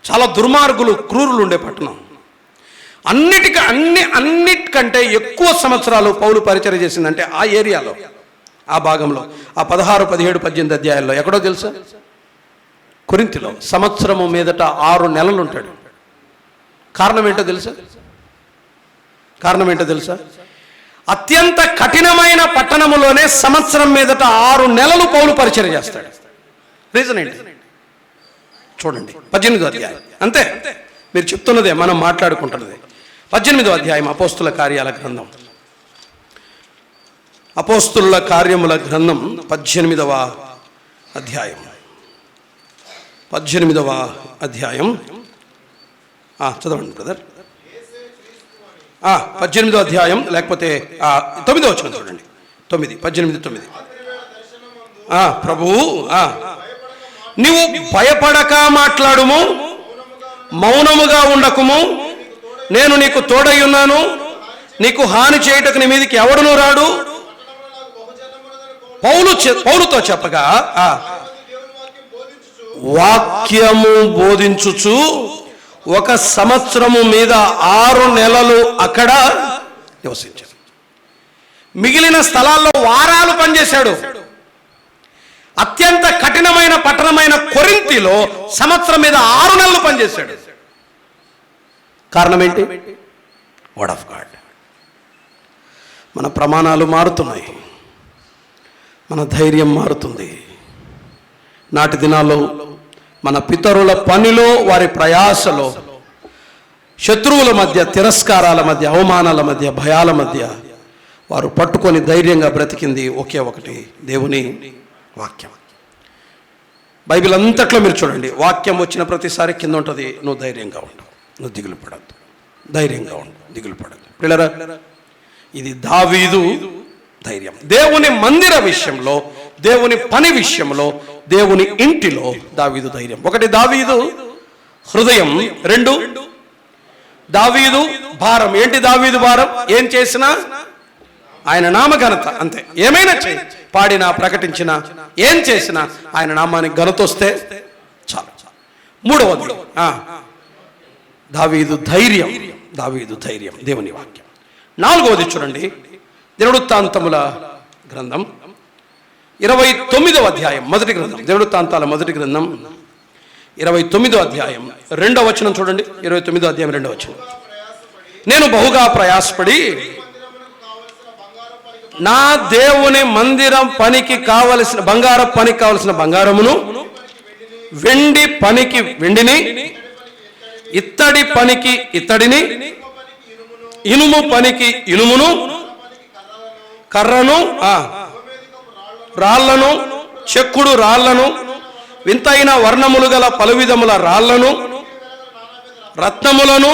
S5: చాలా దుర్మార్గులు, క్రూరులు ఉండే పట్టణం. అన్నిటికంటే ఎక్కువ సంవత్సరాలు పౌలు పరిచర్య చేసిందంటే ఆ ఏరియాలో, ఆ భాగంలో, ఆ 16, 17, 18 అధ్యాయాల్లో ఎక్కడో తెలుసా? కొరింథీలో. సంవత్సరము మీదట 6 నెలలు ఉంటాడు. కారణం ఏంటో తెలుసా? అత్యంత కఠినమైన పట్టణములోనే సంవత్సరం మీదట 6 నెలలు పౌలు పరిచర్య చేస్తాడు. రీజన్ ఏంటి చూడండి. 18వ అధ్యాయం. అంతే, మీరు చెప్తున్నదే, మనం మాట్లాడుకుంటున్నదే. 18వ అధ్యాయం అపోస్తుల కార్యాల గ్రంథం. అపోస్తుల కార్యముల గ్రంథం 18వ అధ్యాయం. 18వ అధ్యాయం చదవండి బ్రదర్. 18వ అధ్యాయం, లేకపోతే 9వ వచనం చూడండి. 18:9. ప్రభువు, నీవు భయపడక మాట్లాడుము, మౌనముగా ఉండకుము, నేను నీకు తోడై ఉన్నాను, నీకు హాని చేయుటకు నీ మీదకి ఎవడును రాడు. పౌలుతో చెప్పగా వాక్యము బోధించుచు 1 సంవత్సరము మీద 6 నెలలు అక్కడ నివసించాడు. మిగిలిన స్థలాల్లో వారాలు పనిచేశాడు. అత్యంత కఠినమైన పట్టణమైన కొరింథీలో సంవత్సరం మీద 6 నెలలు పనిచేశాడు. కారణం ఏంటి? Word of God. మన ప్రమాణాలు మారుతున్నాయి, మన ధైర్యం మారుతుంది. నాటి దినాల్లో మన పితరుల పనిలో, వారి ప్రయాసలో, శత్రువుల మధ్య, తిరస్కారాల మధ్య, అవమానాల మధ్య, భయాల మధ్య వారు పట్టుకొని ధైర్యంగా బ్రతికింది ఒకే ఒకటి, దేవుని వాక్యం. బైబిల్ అంతట్లో మీరు చూడండి, వాక్యం వచ్చిన ప్రతిసారి కింద ఉంటుంది, నువ్వు ధైర్యంగా ఉండు, నువ్వు దిగులు పడద్దు, ధైర్యంగా ఉండు, దిగులు పడద్దు. పిల్లరా, ఇది దావీదు ధైర్యం. దేవుని మందిర విషయంలో, దేవుని పని విషయంలో, దేవుని ఇంటిలో దావీదు ధైర్యం. 1 దావీదు హృదయం, 2 దావీదు భారం. ఏంటి దావీదు భారం? ఏం చేసినా ఆయన నామఘనత, అంతే. ఏమైనా చేయి, పాడినా, ప్రకటించినా, ఏం చేసినా ఆయన నామానికి ఘనత వస్తే చాలు. 3వది దావీదు ధైర్యం. దావీదు ధైర్యం, దేవుని వాక్యం. 4వది చూడండి, దినవృత్తాంతముల గ్రంథం 29వ అధ్యాయం, మొదటి గ్రంథం, దినవృత్తాంతాల మొదటి గ్రంథం 29వ అధ్యాయం 2వ వచనం చూడండి. 29వ అధ్యాయం 2వ వచనం. నేను బహుగా ప్రయాసపడి నా దేవుని మందిరం పనికి కావలసిన బంగారం పనికి కావలసిన బంగారమును, వెండి పనికి వెండిని, ఇత్తడి పనికి ఇత్తడిని, ఇనుము పనికి ఇనుమును, కర్రను, రాళ్లను, చెక్కుడు రాళ్లను, వింతైన వర్ణములు గల పలువిధముల రాళ్లను, రత్నములను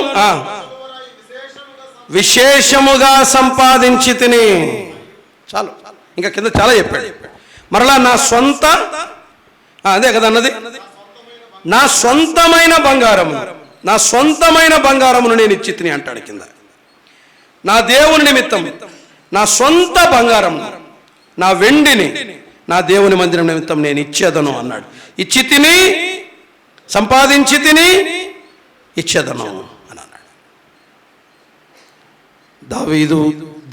S5: విశేషముగా సంపాదించి తిని. చాలు, ఇంకా కింద చాలా చెప్పాడు. మరలా నా సొంత, అదే కదా అన్నది, నా సొంతమైన బంగారము, నా సొంతమైన బంగారమును నేను ఇచ్చి తిని అంటాడు కింద. నా దేవుని నిమిత్తం నా సొంత బంగారం, నా వెండిని నా దేవుని మందిరం నిమిత్తం నేను ఇచ్చేదను అన్నాడు. ఇచ్చి తిని, సంపాదించి తిని ఇచ్చేదను అని అన్నాడు. దావీదు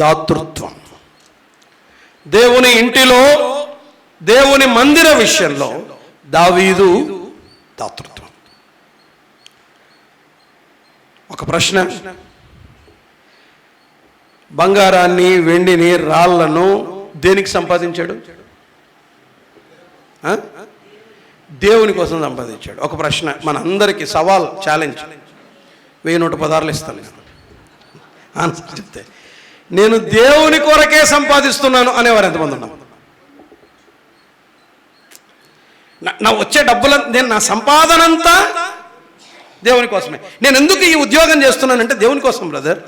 S5: దాతృత్వం. దేవుని ఇంటిలో, దేవుని మందిర విషయంలో దావీదు దాతృత్వం. ఒక ప్రశ్న, బంగారాన్ని, వెండిని, రాళ్లను దేనికి సంపాదించాడు? దేవుని కోసం సంపాదించాడు. ఒక ప్రశ్న మన అందరికీ, సవాల్, ఛాలెంజ్. 1116 ఇస్తాను ఆన్సర్ చెప్తే. నేను దేవుని కొరకే సంపాదిస్తున్నాను అనేవారు ఎంతమంది ఉన్నాం? నా వచ్చే డబ్బుల, నేను నా సంపాదన అంతా దేవుని కోసమే. నేను ఎందుకు ఈ ఉద్యోగం చేస్తున్నానంటే దేవుని కోసం బ్రదర్.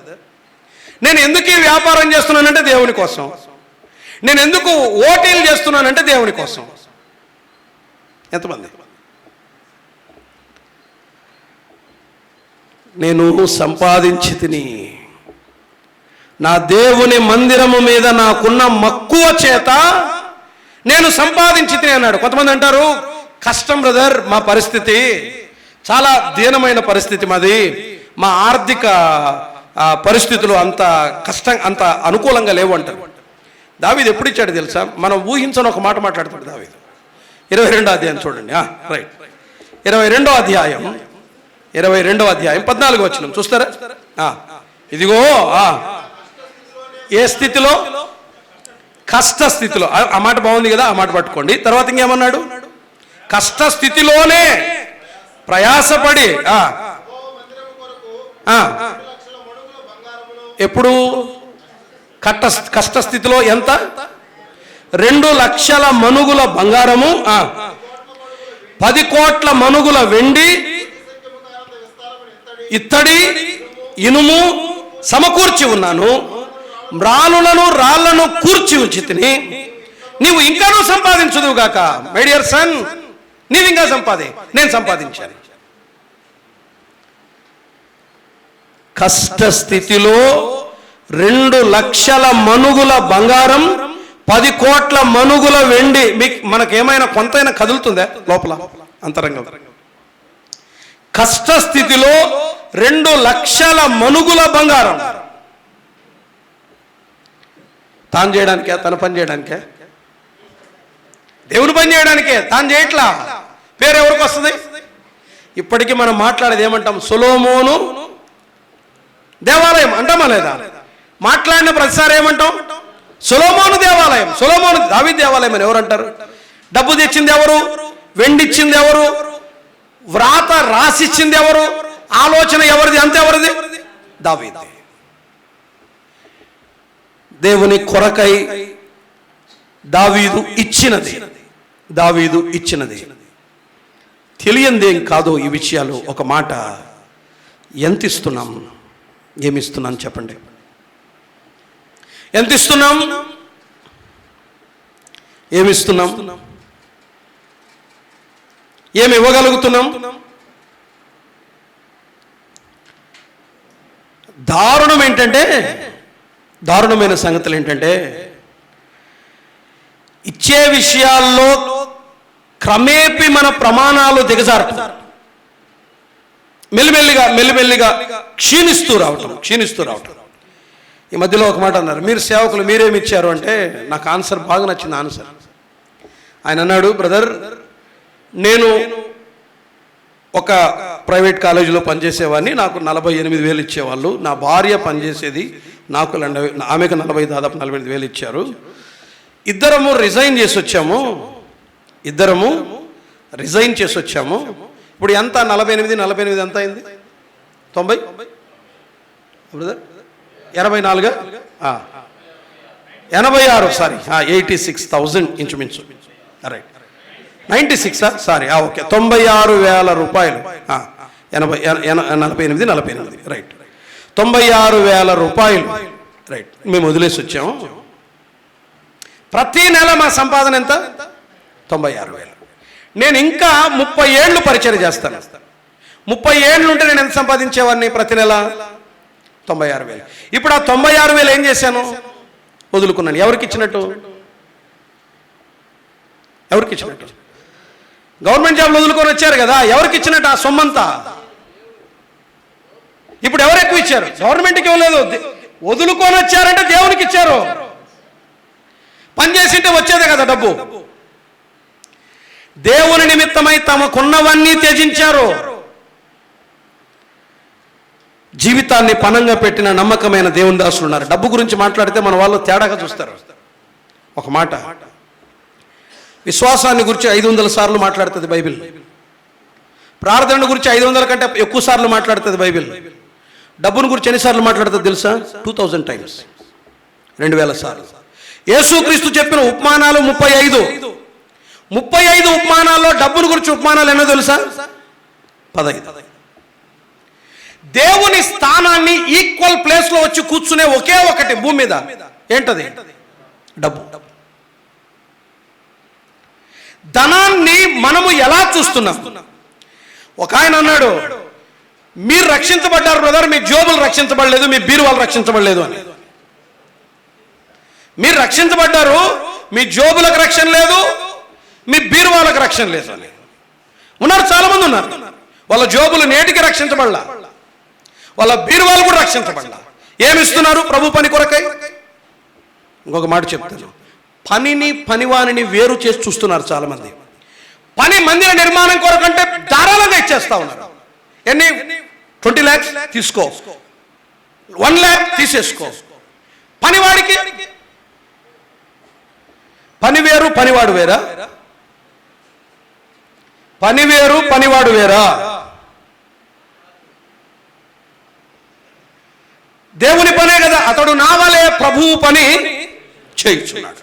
S5: నేను ఎందుకు ఈ వ్యాపారం చేస్తున్నానంటే దేవుని కోసం. నేను ఎందుకు ఓటీలు చేస్తున్నానంటే దేవుని కోసం. ఎంతమంది? నేను సంపాదించి తిని, నా దేవుని మందిరము మీద నాకున్న మక్కువ చేత నేను సంపాదించి తిని అన్నాడు. కొంతమంది అంటారు, కష్టం బ్రదర్, మా పరిస్థితి చాలా దీనమైన పరిస్థితి మాది, మా ఆర్థిక పరిస్థితులు అంత కష్టం, అంత అనుకూలంగా లేవు అంటారు. దావీదు ఎప్పుడు ఇచ్చాడు తెలుసా? మనం ఊహించని ఒక మాట మాట్లాడతాడు దావీదు. 22వ అధ్యాయం చూడండి. రైట్, 22వ అధ్యాయం 14వ వచనం చూస్తారా? ఇదిగో ఏ స్థితిలో? కష్ట స్థితిలో. ఆ మాట బాగుంది కదా, ఆ మాట పట్టుకోండి. తర్వాత ఇంకేమన్నాడు? కష్ట స్థితిలోనే ప్రయాసపడి, ఎప్పుడు? కష్ట స్థితిలో ఎంత? 2 లక్షల మనుగుల బంగారము, 10 కోట్ల మనుగుల వెండి, ఇత్తడి, ఇనుము సమకూర్చి ఉన్నాను, రాళ్లను కూర్చి ఉంచి తిని, నీవు ఇంకానూ సంపాదించుదువుగాక. మై డియర్ సన్, నీవు ఇంకా నేను సంపాదించాను. కష్ట స్థితిలో 2 లక్షల మనుగుల బంగారం, 10 కోట్ల మనుగుల వెండి. మీకు మనకేమైనా కొంతైనా కదులుతుందా లోపల అంతరంగం? కష్టస్థితిలో 2 లక్షల మనుగుల బంగారం. తాను చేయడానికే, తన పని చేయడానికే, దేవుని పని చేయడానికే. తాను చేయట్లా. పేరు ఎవరికి వస్తుంది? ఇప్పటికీ మనం మాట్లాడేది ఏమంటాం? సొలొమోను దేవాలయం అంటామా లేదా? మాట్లాడిన ప్రతిసారి ఏమంటాం? సొలొమోను దేవాలయం, సొలొమోను దావీదు దేవాలయం అని ఎవరు అంటారు? డబ్బు తెచ్చింది ఎవరు? వెండిచ్చింది ఎవరు? వ్రాత రాసిచ్చింది ఎవరు? ఆలోచన ఎవరిది? అంత ఎవరిది? దావీదు. దేవుని కొరకై దావీదు ఇచ్చినది, దావీదు ఇచ్చినది. తెలియందేం కాదు ఈ విషయాలు. ఒక మాట, ఎంత ఇస్తున్నాం, ఏమిస్తున్నాం చెప్పండి? ఎంత ఇస్తున్నాం, ఏమిస్తున్నాం, ఏమి ఇవ్వగలుగుతున్నాం? దారుణం ఏంటంటే, దారుణమైన సంగతులు ఏంటంటే, ఇచ్చే విషయాల్లో క్రమేపీ మన ప్రమాణాలు దిగజారుతారు. మెల్లిమెల్లిగా క్షీణిస్తూ రావటం. ఈ మధ్యలో ఒక మాట అన్నారు, మీరు సేవకులు మీరేమి ఇచ్చారు అంటే, నాకు ఆన్సర్ బాగా నచ్చింది. ఆన్సర్ ఆయన అన్నాడు, బ్రదర్, నేను ఒక ప్రైవేట్ కాలేజీలో పనిచేసేవాడిని, నాకు 48,000 ఇచ్చేవాళ్ళు. నా భార్య పనిచేసేది, నాకు ఆమెకు 40, దాదాపు 48,000 ఇచ్చారు. ఇద్దరము రిజైన్ చేసి వచ్చాము. ఇప్పుడు ఎంత? 48 ఎంత అయింది? 90 బ్రదర్, 84, 86, సారీ 86,000 ఇంచుమించు. రైట్, 96 సారీ, ఓకే, 96,000 రూపాయలు. 48 రైట్, 96,000 రూపాయలు. రైట్, మేము వదిలేసి వచ్చాము. ప్రతి నెల మా సంపాదన ఎంత? 96,000. నేను ఇంకా 30 ఏళ్ళు పరిచయం చేస్తాను. 30 ఏళ్ళు ఉంటే నేను ఎంత సంపాదించేవాడిని? ప్రతి నెల 96,000. ఇప్పుడు ఆ 96,000 ఏం చేశాను? వదులుకున్నాను. ఎవరికి ఇచ్చినట్టు? గవర్నమెంట్ జాబ్లు వదులుకొని వచ్చారు కదా, ఎవరికి ఇచ్చినట్టు ఆ సొమ్మంతా? ఇప్పుడు ఎవరు ఎక్కువ ఇచ్చారు? గవర్నమెంట్కి ఇవ్వలేదు, వదులుకొని వచ్చారంటే దేవునికి ఇచ్చారు. పనిచేసింటే వచ్చేదే కదా డబ్బు. దేవుని నిమిత్తమై తమకున్నవన్నీ త్యజించారు. జీవితాన్ని పణంగా పెట్టిన నమ్మకమైన దేవుని దాసులు ఉన్నారు. డబ్బు గురించి మాట్లాడితే మన వాళ్ళు తేడాగా చూస్తారు. ఒక మాట, విశ్వాసాన్ని గురించి 500 సార్లు మాట్లాడుతుంది బైబిల్. ప్రార్థన గురించి 500 కంటే ఎక్కువ సార్లు మాట్లాడుతుంది బైబిల్. డబ్బును గురించి ఎన్నిసార్లు మాట్లాడుతుంది తెలుసా? 2000 టైమ్స్, 2000 సార్లు. యేసుక్రీస్తు చెప్పిన ఉపమానాలు 35 ఉపమానాల్లో డబ్బును గురించి ఉపమానాలు ఎన్నో తెలుసా? 15. దేవుని స్థానాన్ని ఈక్వల్ ప్లేస్ లో వచ్చి కూర్చునే ఒకే ఒకటి భూమి మీద ఏంటది? డబ్బు. ధనాన్ని మనము ఎలా చూస్తున్నాం? ఒక ఆయన అన్నాడు, మీరు రక్షించబడ్డారు బ్రదర్, మీ జోబులు రక్షించబడలేదు, మీ బీరువాలు రక్షించబడలేదు అని. మీరు రక్షించబడ్డారు, మీ జోబులకు రక్షణ లేదు, మీ బీరువాలకు రక్షణ లేదు అని ఉన్నారు. చాలా మంది ఉన్నారు, వాళ్ళ జోబులు నేటికి రక్షించబడలా, వాళ్ళ బీరువాలు కూడా రక్షించబడలా. ఏమిస్తున్నారు ప్రభు పని కొరకై? ఇంకొక మాట చెప్తాను, పనివానిని వేరు చేసి చూస్తున్నారు చాలా మంది. పని మందిర నిర్మాణం కొరకంటే ధారాళంగా ఇచ్చేస్తా ఉన్నారు. ఎన్ని? 20 lakhs తీసుకో, 1 lakh తీసేసుకో. పనివాడికి పని వేరు, పనివాడు వేరా? పని వేరు, పనివాడు వేరా? దేవుని పనే కదా, అతడు నా వలే ప్రభువు పని చేయుచున్నాడు.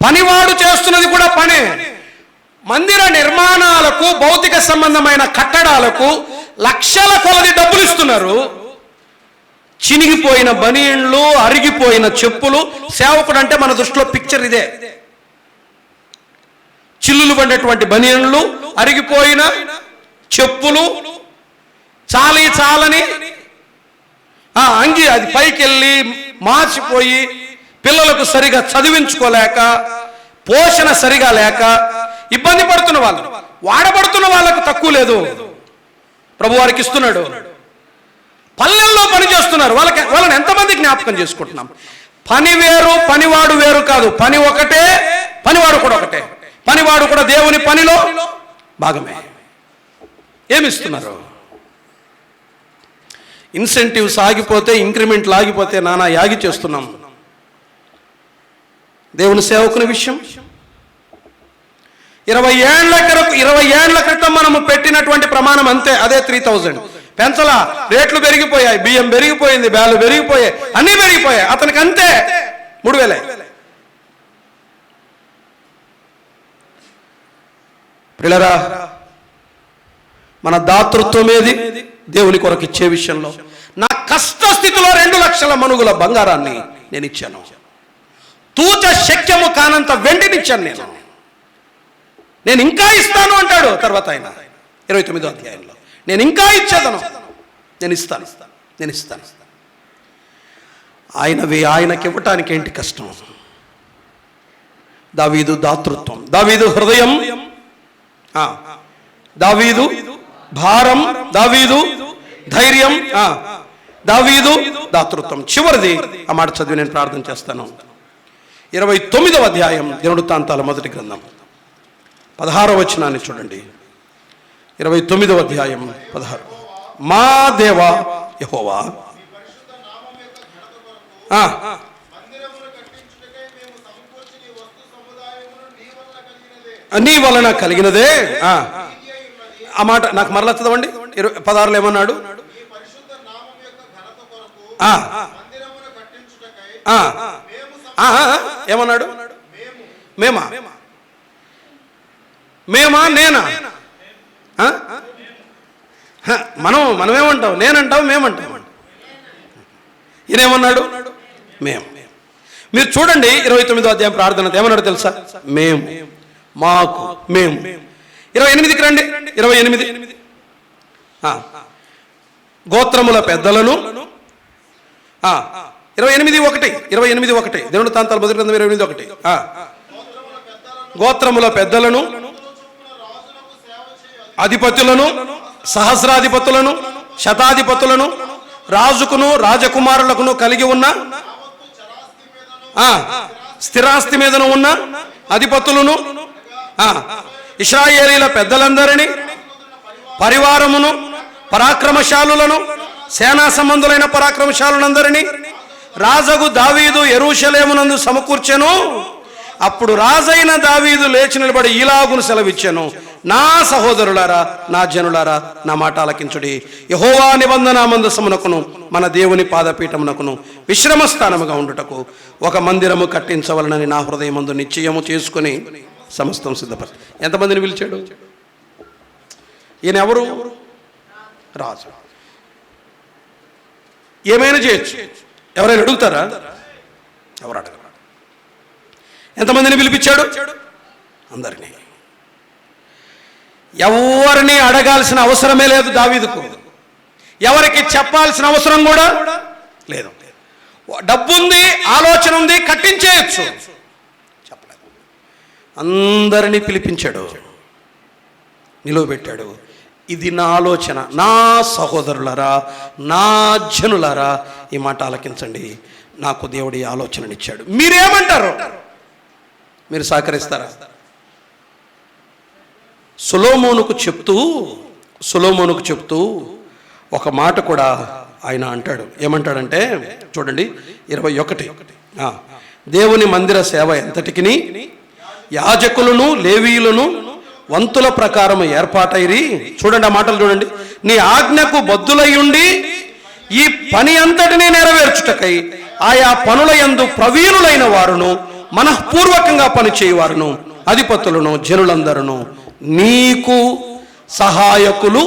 S5: పనివాడు చేస్తున్నది కూడా పనే. మందిర నిర్మాణాలకు, భౌతిక సంబంధమైన కట్టడాలకు లక్షల కొలది డబ్బులు ఇస్తున్నారు. చినిగిపోయిన బనీన్లు, అరిగిపోయిన చెప్పులు. సేవకుడు అంటే మన దృష్టిలో పిక్చర్ ఇదే. చిల్లులు పడినటువంటి బనీన్లు, అరిగిపోయిన చెప్పులు, చాలని అంగి అది పైకి వెళ్ళి మార్చిపోయి పిల్లలకు సరిగా చదివించుకోలేక, పోషణ సరిగా లేక ఇబ్బంది పడుతున్న వాళ్ళు, వాడబడుతున్న వాళ్ళకు తక్కువ లేదు, ప్రభు వారికి ఇస్తున్నాడు. పల్లెల్లో పని చేస్తున్నారు, వాళ్ళని ఎంతమంది జ్ఞాపకం చేసుకుంటున్నాం? పని వేరు, పనివాడు వేరు కాదు. పని ఒకటే, పనివాడు కూడా ఒకటే. పనివాడు కూడా దేవుని పనిలో భాగమే. ఏమిస్తున్నారు? ఇన్సెంటివ్స్ ఆగిపోతే, ఇంక్రిమెంట్లు ఆగిపోతే నానా యాగి చేస్తున్నాం. దేవుని సేవకుని విషయం 20 ఏళ్ల క్రితం మనము పెట్టినటువంటి ప్రమాణం అంతే, అదే 3000. పెంచలా, రేట్లు పెరిగిపోయాయి, బియ్యం పెరిగిపోయింది, బ్యాలు పెరిగిపోయాయి, అన్నీ పెరిగిపోయాయి. అతనికి అంతే 3000. పిల్లరా, మన దాతృత్వం ఏది? దేవుని కొరకు ఇచ్చే విషయంలో నా కష్ట స్థితిలో 2 లక్షల మనుగుల బంగారాన్ని నేను ఇచ్చాను. తూచ శక్యము కానంత వెండినిచ్చాను నేను ఇంకా ఇస్తాను అంటాడు తర్వాత ఆయన 29వ అధ్యాయంలో. నేను ఇంకా ఇచ్చేదను, నేను ఇస్తాను. ఆయనకి ఇవ్వటానికి ఏంటి కష్టం? దావీదు దాతృత్వం, దావీదు హృదయం, దావీదు భారం, దావీదు ధైర్యం, దావీదు దాతృత్వం. చివరిది ఆ మాట చదివి నేను ప్రార్థన చేస్తాను. 29వ అధ్యాయం దినవృత్తాంతాల మొదటి గ్రంథం 16వ వచనాన్ని చూడండి. 29వ అధ్యాయం 16. మా దేవా యెహోవా, నీ వలన కలిగినదే. ఆ మాట నాకు మరలా చదవండి. 16లో ఏమన్నాడు? ఏమన్నాడు? మేమా నేనా? మనమేమంటాం? నేనంటావు, మేమంటాం. ఈయనేమన్నాడు? మేము. మీరు చూడండి 29వ అధ్యాయం ప్రార్థన ఏమన్నాడు తెలుసా? మేము, మాకు, మేము. 28కి రండి. 28 గోత్రముల పెద్దలను, 28:1 దినవృత్తాంతాల మొదటి గ్రంథం 28:1. గోత్రముల పెద్దలను, అధిపతులను, సహస్రాధిపతులను, శతాధిపతులను, రాజుకును రాజకుమారులకును కలిగి ఉన్న, స్థిరాస్తి మీదను ఉన్న అధిపతులను, ఇశ్రాయేలీల పెద్దలందరినీ, పరివారమును, పరాక్రమశాలులను, సేనా సంబంధులైన పరాక్రమశాలులందరినీ రాజగు దావీదు యెరూషలేమునందు సమకూర్చెను. అప్పుడు రాజైన దావీదు లేచి నిలబడి ఈలాగును సెలవిచ్చెను, నా సహోదరులారా, నా జనులారా, నా మాట ఆలకించుడి. యెహోవా నిబంధన మందసమునకును మన దేవుని పాదపీఠమునకును విశ్రమ స్థానముగా ఉండుటకు ఒక మందిరము కట్టించవలనని నా హృదయమందు నిశ్చయము చేసుకుని సమస్తం సిద్ధపరచు. ఎంతమందిని పిలిచాడు? ఈయన ఎవరు? రాజు. ఏమైనా చేయొచ్చు. ఎవరైనా అడుగుతారా? ఎవరు అడగరు. ఎంతమందిని పిలిపించాడు? అందరినీ. ఎవరిని అడగాల్సిన అవసరమే లేదు దావీదుకు. ఎవరికి చెప్పాల్సిన అవసరం కూడా లేదు. డబ్బుంది, ఆలోచన ఉంది, కట్టించేయచ్చు. చెప్పలేదు. అందరినీ పిలిపించాడు, నిలువబెట్టాడు. ఇది నా ఆలోచన. నా సహోదరులారా, నా జనులారా, ఈ మాట ఆలకించండి. నాకు దేవుడి ఆలోచననిచ్చాడు. మీరేమంటారు? మీరు సహకరిస్తారా? సొలొమోనుకు చెప్తూ ఒక మాట కూడా ఆయన అంటాడు. ఏమంటాడంటే చూడండి 21. దేవుని మందిర సేవ ఎంతటికిని యాజకులను లేవీయులను వంతుల ప్రకారం ఏర్పాటైరి. చూడండి ఆ మాటలు చూడండి. నీ ఆజ్ఞకు బద్దులయ్యుండి ఈ పని అంతటినీ నెరవేర్చుటకై ఆయా పనుల యందు ప్రవీణులైన వారును మనఃపూర్వకంగా పనిచేయువారును అధిపతులను జనులందరూ నీకు సహాయకులు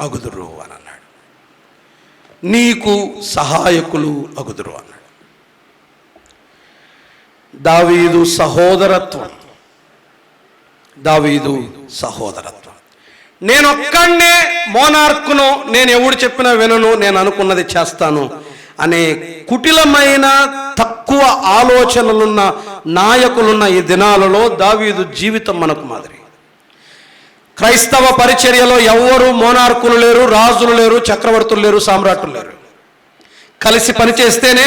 S5: అగుదురు అని అన్నాడు. నీకు సహాయకులు అగుదురు అన్నాడు. దావీదు సహోదరత్వం. నేనొక్కడే మోనార్కును, నేను ఎవడు చెప్పినా వినను, నేను అనుకున్నది చేస్తాను, అనే కుటిలమైన తక్కువ ఆలోచనలున్న నాయకులున్న ఈ దినాలలో దావీదు జీవితం మనకు మాదిరి. క్రైస్తవ పరిచర్యలో ఎవ్వరూ మోనార్కులు లేరు, రాజులు లేరు, చక్రవర్తులు లేరు, సామ్రాట్లు లేరు. కలిసి పనిచేస్తేనే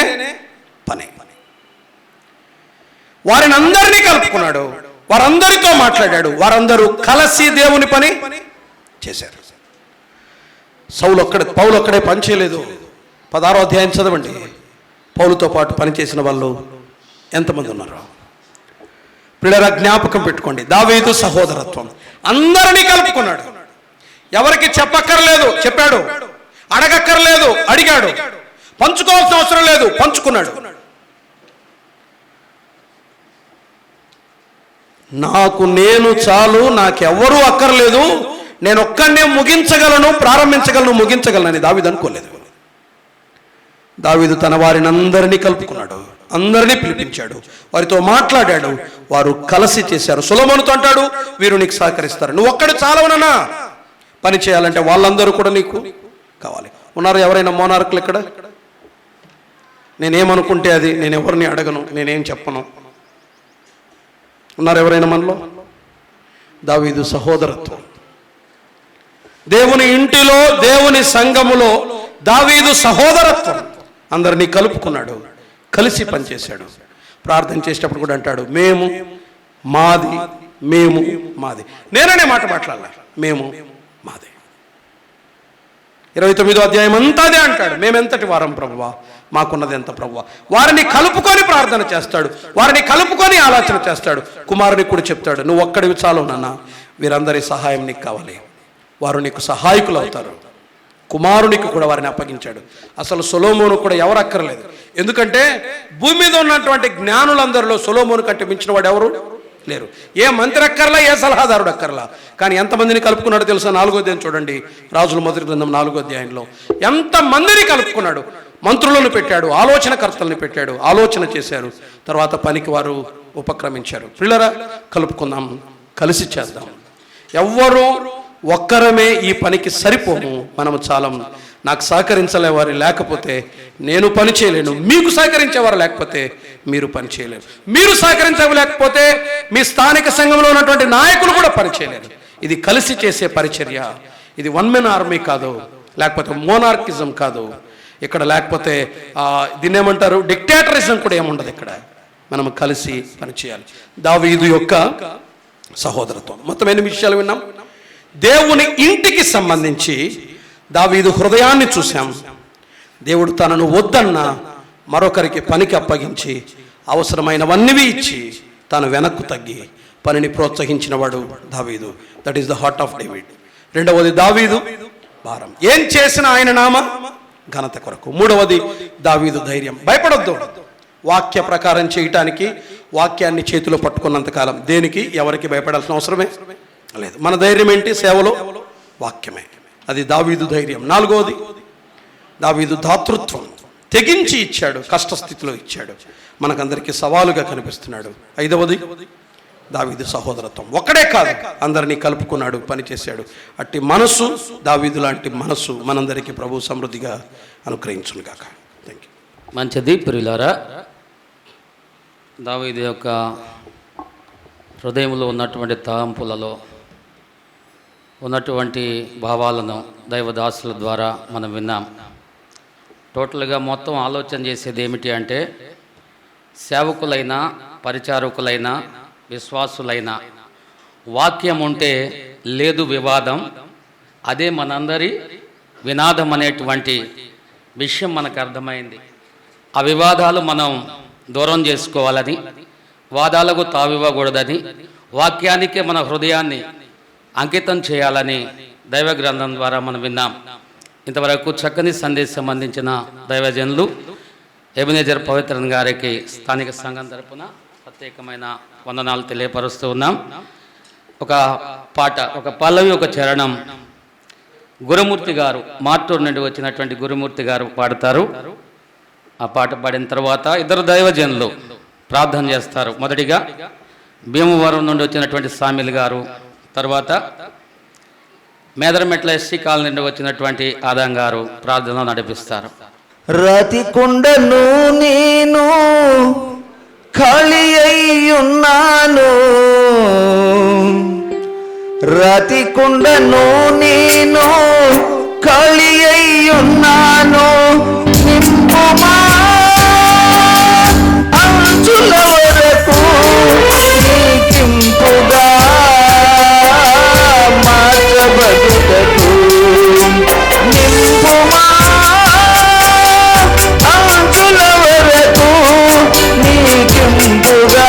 S5: పని. వారిని అందరినీ కలుపుకున్నాడు, వారందరితో మాట్లాడాడు, వారందరూ కలిసి దేవుని పని చేశారు. పౌలు ఒక్కడే పని చేయలేదు. 16వ అధ్యాయం చదవండి. పౌలుతో పాటు పనిచేసిన వాళ్ళు ఎంతమంది ఉన్నారు? పిల్లరా, జ్ఞాపకం పెట్టుకోండి. దావీదు సహోదరత్వం అందరినీ కలుపుకున్నాడు. ఎవరికి చెప్పక్కర్లేదు, చెప్పాడు. అడగక్కర్లేదు, అడిగాడు. పంచుకోవాల్సిన అవసరం లేదు, పంచుకున్నాడు. నాకు నేను చాలు, నాకెవ్వరూ అక్కర్లేదు, నేను ఒక్కనే ముగించగలను, ప్రారంభించగలను, ముగించగలను అని దావీదు అనుకోలేదు. దావీదు తన వారిని అందరినీ కలుపుకున్నాడు, అందరినీ పిలిపించాడు, వారితో మాట్లాడాడు, వారు కలిసి చేశారు. సొలొమోనుతో అంటాడు, వీరు నీకు సహకరిస్తారు. నువ్వు ఒక్కడు చాలవనన్నా పని చేయాలంటే వాళ్ళందరూ కూడా నీకు కావాలి. ఉన్నారు ఎవరైనా మోనార్కులు ఇక్కడ? నేనేమనుకుంటే అది, నేను ఎవరిని అడగను, నేనేం చెప్పను. ఉన్నారు ఎవరైనా మనలో? దావీదు సహోదరత్వం. దేవుని ఇంటిలో, దేవుని సంఘములో దావీదు సహోదరత్వం. అందరినీ కలుపుకున్నాడు, కలిసి పనిచేశాడు. ప్రార్థన చేసేటప్పుడు కూడా అంటాడు, మేము మాది, మేము మాది. నేననే మాట మాట్లాడాలి, మేము మాది. 29వ అధ్యాయం అంతా అదే అంటాడు. మేమెంతటి వారం ప్రభువా, మాకున్నది ఎంత ప్రభువా. వారిని కలుపుకొని ప్రార్థన చేస్తాడు, వారిని కలుపుకొని ఆలోచన చేస్తాడు. కుమారునికి కూడా చెప్తాడు, నువ్వు ఒక్కడివి చాలు నాన్న, వీరందరి సహాయం నీకు కావాలి, వారు నీకు సహాయకులు అవుతారు. కుమారునికి కూడా వారిని అప్పగించాడు. అసలు సొలొమోను కూడా ఎవరు అక్కర్లేదు, ఎందుకంటే భూమి మీద ఉన్నటువంటి జ్ఞానులందరిలో సొలొమోను కంటే మించిన వాడు ఎవరు లేరు. ఏ మంత్రి అక్కర్లా, ఏ సలహాదారుడు అక్కర్లా. కానీ ఎంతమందిని కలుపుకున్నాడో తెలుసా? 4వ అధ్యాయం చూడండి, రాజుల మొదటి గ్రంథం 4వ అధ్యాయంలో ఎంతమందిని కలుపుకున్నాడు. మంత్రులను పెట్టాడు, ఆలోచనకర్తలను పెట్టాడు, ఆలోచన చేశారు. తర్వాత పనికి వారు ఉపక్రమించారు. పిల్లరా, కలుపుకుందాం, కలిసి చేద్దాం. ఎవ్వరూ ఒక్కరమే ఈ పనికి సరిపోము, మనము చాలం. నాకు సహకరించలేవారు లేకపోతే నేను పని చేయలేను, మీకు సహకరించేవారు లేకపోతే మీరు పని చేయలేరు, మీరు సహకరించలేకపోతే మీ స్థానిక సంఘంలో ఉన్నటువంటి నాయకులు కూడా పని చేయలేరు. ఇది కలిసి చేసే పరిచర్య. ఇది వన్ మెన్ ఆర్మీ కాదు, లేకపోతే మోనార్కిజం కాదు ఇక్కడ, లేకపోతే దీన్ని ఏమంటారు, డిక్టేటరిజం కూడా ఏముండదు ఇక్కడ. మనం కలిసి పనిచేయాలి. దావీదు యొక్క సహోదరత్వం. మొత్తం 8 విషయాలు విన్నాం. దేవుని ఇంటికి సంబంధించి దావీదు హృదయాన్ని చూశాం. దేవుడు తనను వద్దన్నా మరొకరికి పనికి అప్పగించి అవసరమైనవన్నీ ఇచ్చి తను వెనక్కు తగ్గి పనిని ప్రోత్సహించిన వాడు దావీదు. That is the heart of David. రెండవది దావీదు భారం, ఏం చేసిన ఆయన నామ ఘనత కొరకు. మూడవది దావీదు ధైర్యం, భయపడొద్దు. వాక్య ప్రకారం చేయటానికి, వాక్యాన్ని చేతిలో పట్టుకున్నంతకాలం దేనికి ఎవరికి భయపడాల్సిన అవసరమే లేదు. మన ధైర్యం ఏంటి? సేవలో వాక్యమే. అది దావీదు ధైర్యం. నాలుగవది దావీదు దాతృత్వం, తెగించి ఇచ్చాడు, కష్టస్థితిలో ఇచ్చాడు, మనకందరికీ సవాలుగా కనిపిస్తున్నాడు. ఐదవది దావీదు సహోదరత్వం, ఒక్కడే కాదు అందరినీ కలుపుకున్నాడు, పనిచేశాడు. అట్టి మనసు, దావీదు లాంటి మనసు మనందరికీ ప్రభు సమృద్ధిగా అనుగ్రహించునుగాక. Thank you.
S2: మంచిది ప్రియులారా, దావీదు యొక్క హృదయంలో ఉన్నటువంటి తలంపులలో ఉన్నటువంటి భావాలను దైవదాసుల ద్వారా మనం విన్నాం. టోటల్గా మొత్తం ఆలోచన చేసేది ఏమిటి అంటే, సేవకులైనా, పరిచారకులైనా, విశ్వాసులైనా వాక్యం ఉంటే లేదు వివాదం. అదే మనందరి వినాదం అనేటువంటి విషయం మనకు అర్థమైంది. ఆ వివాదాలు మనం దూరం చేసుకోవాలని, వాదాలకు తావివ్వకూడదని, వాక్యానికే మన హృదయాన్ని అంకితం చేయాలని దైవ గ్రంథం ద్వారా మనం విన్నాం. ఇంతవరకు చక్కని సందేశం అందించిన దైవజనులు ఎబెనెజర్ పవిత్రన్ గారికి స్థానిక సంఘం తరపున ప్రత్యేకమైన వందనాలు తెలియపరుస్తూ ఉన్నాం. ఒక పాట, ఒక పల్లవి, ఒక చరణం గురుమూర్తి గారు, మార్టూరు నుండి వచ్చినటువంటి గురుమూర్తి గారు పాడతారు. ఆ పాట పాడిన తర్వాత ఇద్దరు దైవజనులు ప్రార్థన చేస్తారు. మొదటిగా భీమవరం నుండి వచ్చినటువంటి సామిల్ గారు, తర్వాత మేదరమెట్ల ఎస్సీ కాలనీ నుండి వచ్చినటువంటి ఆదాం గారు ప్రార్థన నడిపిస్తారు.
S6: రాతి కొండను నేను ఖాళీ అయ్యున్నాను, రాతి కొండను నేను ఖాళీ అయ్యున్నాను, నింపుమా అంచుల వరకు నీకింపుగా మార్చబడుటకు, నింపుమా అంచుల వరకు నీకింపుగా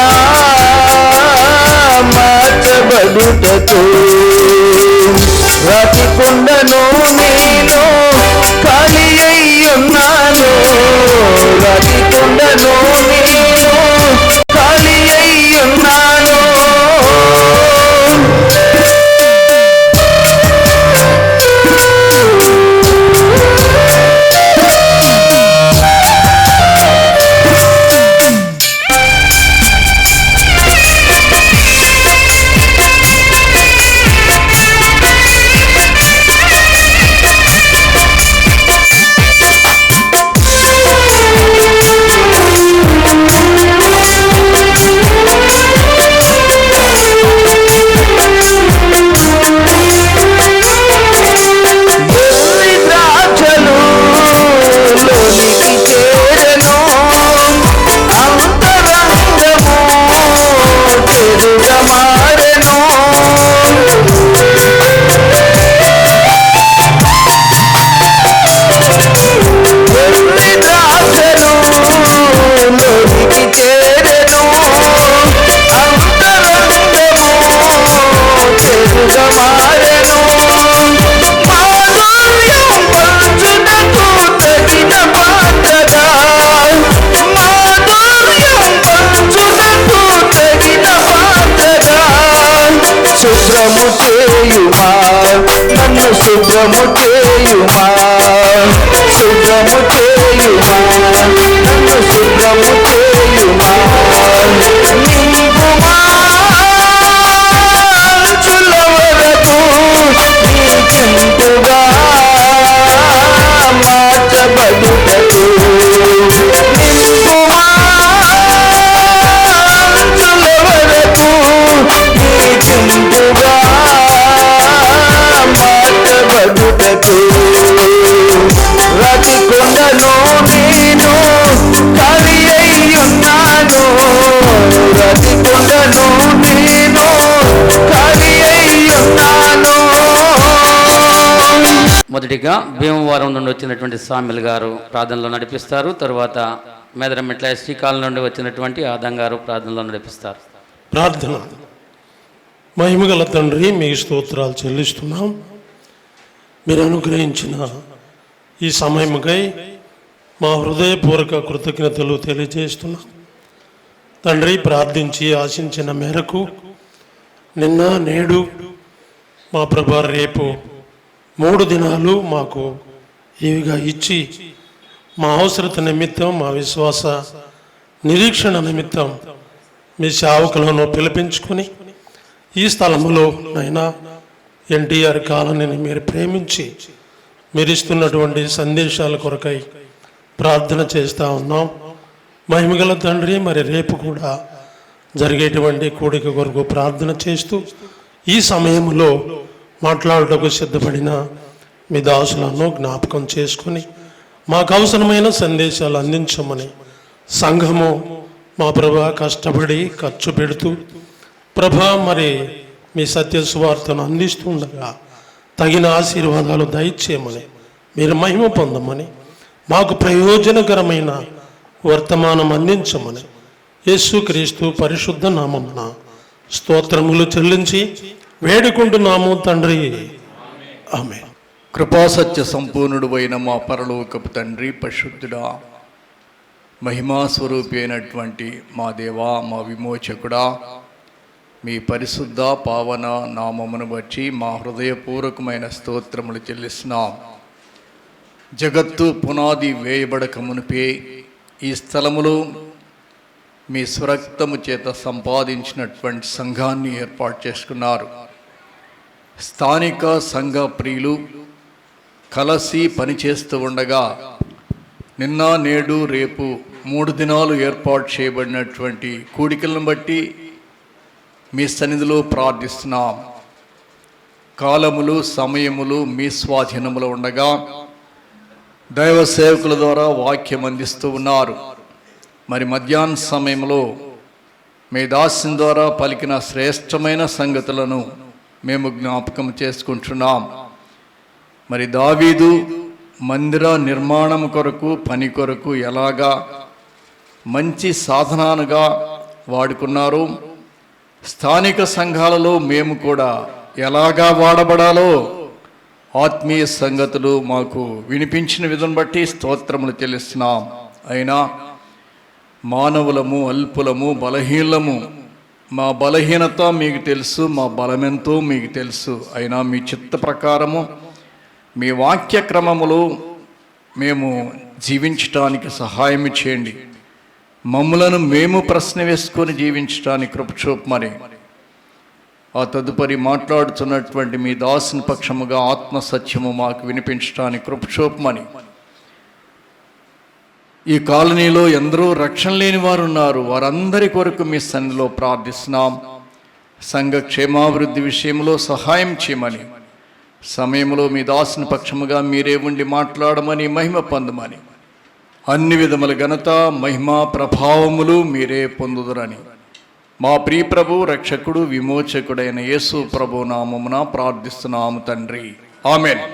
S6: మార్చబడుటకు, రాతి కొండను నేను ఖాళీ అయ్యున్నాను, రాతి కొండను నేను ఖాళీ అయ్యున్నాను. శుభ్రము చేయుమా నన్ను శుభ్రము చేయుమా, శుభ్రము చేయుమా నన్ను శుభ్రము చేయుమా, నింపుమా అంచుల వరకు నీకింపుగా మార్చబడుటకు, నింపుమా అంచుల వరకు నీకింపుగా మార్చబడుటకు, రాతి కొండను నేను ఖాళీ అయ్యున్నాను, రాతి కొండను నేను ఖాళీ అయ్యున్నాను.
S2: మొదటిగా భీమవరం నుండి వచ్చినటువంటి సామిల్ గారు ప్రార్థనలో నడిపిస్తారు. తరువాత మేదరమెట్ల ఎస్టీ కాలనీ నుండి వచ్చినటువంటి ఆదం గారు ప్రార్థనలో నడిపిస్తారు.
S3: ప్రార్థన. మహిమగల తండ్రి, మీకు స్తోత్రాలు చెల్లిస్తున్నాం. మీరు అనుగ్రహించిన ఈ సమయముకై మా హృదయపూర్వక కృతజ్ఞతలు తెలియజేస్తున్నాం. తండ్రి, ప్రార్థించి ఆశించిన మేరకు నిన్న నేడు మా ప్రభా రేపు 3 దినాలు మాకు ఇవిగా ఇచ్చి మా అవసరత నిమిత్తం, మా విశ్వాస నిరీక్షణ నిమిత్తం మీ సేవకులను పిలిపించుకొని ఈ స్థలములో నైనా ఎన్టీఆర్ కాలనీని మీరు ప్రేమించి మీరు ఇస్తున్నటువంటి సందేశాల కొరకై ప్రార్థన చేస్తూ ఉన్నాం. మహిమగల తండ్రి, మరి రేపు కూడా జరిగేటువంటి కూడిక కొరకు ప్రార్థన చేస్తూ ఈ సమయంలో మాట్లాడుటకు సిద్ధపడిన మీ దాసులను జ్ఞాపకం చేసుకొని మాకు అవసరమైన సందేశాలు అందించమని సంఘము మా ప్రభా కష్టపడి ఖర్చు పెడుతూ ప్రభా మరి మీ సత్య సువార్తను అందిస్తుండగా తగిన ఆశీర్వాదాలు దయచేయమని, మీరు మహిమ పొందమని, మాకు ప్రయోజనకరమైన వర్తమానం అందించమని యేసుక్రీస్తు పరిశుద్ధ నామమున స్తోత్రములు చెల్లించి వేడుకుంటున్నాము తండ్రి. ఆమేన్.
S7: కృపాసత్య సంపూర్ణుడు అయిన మా పరలోకపు తండ్రి, పరిశుద్ధుడా, మహిమాస్వరూపి అయినటువంటి మా దేవా, మా విమోచకుడా, మీ పరిశుద్ధ పావన నామమును బట్టి మా హృదయపూర్వకమైన స్తోత్రములు చెల్లిస్తున్నాం. జగత్తు పునాది వేయబడక మునిపే ఈ స్థలములో మీ స్వరక్తము చేత సంపాదించినటువంటి సంఘాన్ని ఏర్పాటు చేసుకున్నారు. స్థానిక సంఘ ప్రియులు కలిసి పనిచేస్తూ ఉండగా నిన్న నేడు రేపు 3 దినాలు ఏర్పాటు చేయబడినటువంటి కూడికలను బట్టి మీ సన్నిధిలో ప్రార్థిస్తున్నాం. కాలములు సమయములు మీ స్వాధీనములో ఉండగా దైవ సేవకుల ద్వారా వాక్యం అందిస్తూ ఉన్నారు. మరి మధ్యాహ్న సమయంలో మీ దాస్యం ద్వారా పలికిన శ్రేష్టమైన సంగతులను మేము జ్ఞాపకం చేసుకుంటున్నాం. మరి దావీదు మందిర నిర్మాణం కొరకు పని కొరకు ఎలాగా మంచి సాధనాలుగా వాడుకున్నారు, స్థానిక సంఘాలలో మేము కూడా ఎలాగా వాడబడాలో ఆత్మీయ సంగతులు మాకు వినిపించిన విధం బట్టి స్తోత్రములు చెల్లిస్తున్నాం. అయినా మానవులము, అల్పులము, బలహీనము. మా బలహీనత మీకు తెలుసు, మా బలమెంతో మీకు తెలుసు. అయినా మీ చిత్త ప్రకారము మీ వాక్య క్రమములో మేము జీవించటానికి సహాయం చేయండి. మమ్ములను మేము ప్రశ్న వేసుకొని జీవించటానికి కృప చూపమని ఆ తదుపరి మాట్లాడుతున్నటువంటి మీ దాసుని పక్షముగా ఆత్మ సత్యము మాకు వినిపించటానికి కృప చూపమని, ఈ కాలనీలో ఎందరో రక్షణ లేని వారు ఉన్నారు, వారందరి కొరకు మీ సన్నిధిలో ప్రార్థిస్తున్నాం. సంఘ క్షేమాభివృద్ధి విషయంలో సహాయం చేయమని, సమయంలో మీ దాసుని పక్షముగా మీరే ఉండి మాట్లాడమని, మహిమ పొందమని, అన్ని విధముల ఘనత మహిమ ప్రభావములు మీరే పొందుదురని మా ప్రియ ప్రభు రక్షకుడు విమోచకుడైన యేసు ప్రభు నామమున ప్రార్థిస్తున్నాము తండ్రి. ఆమేన్.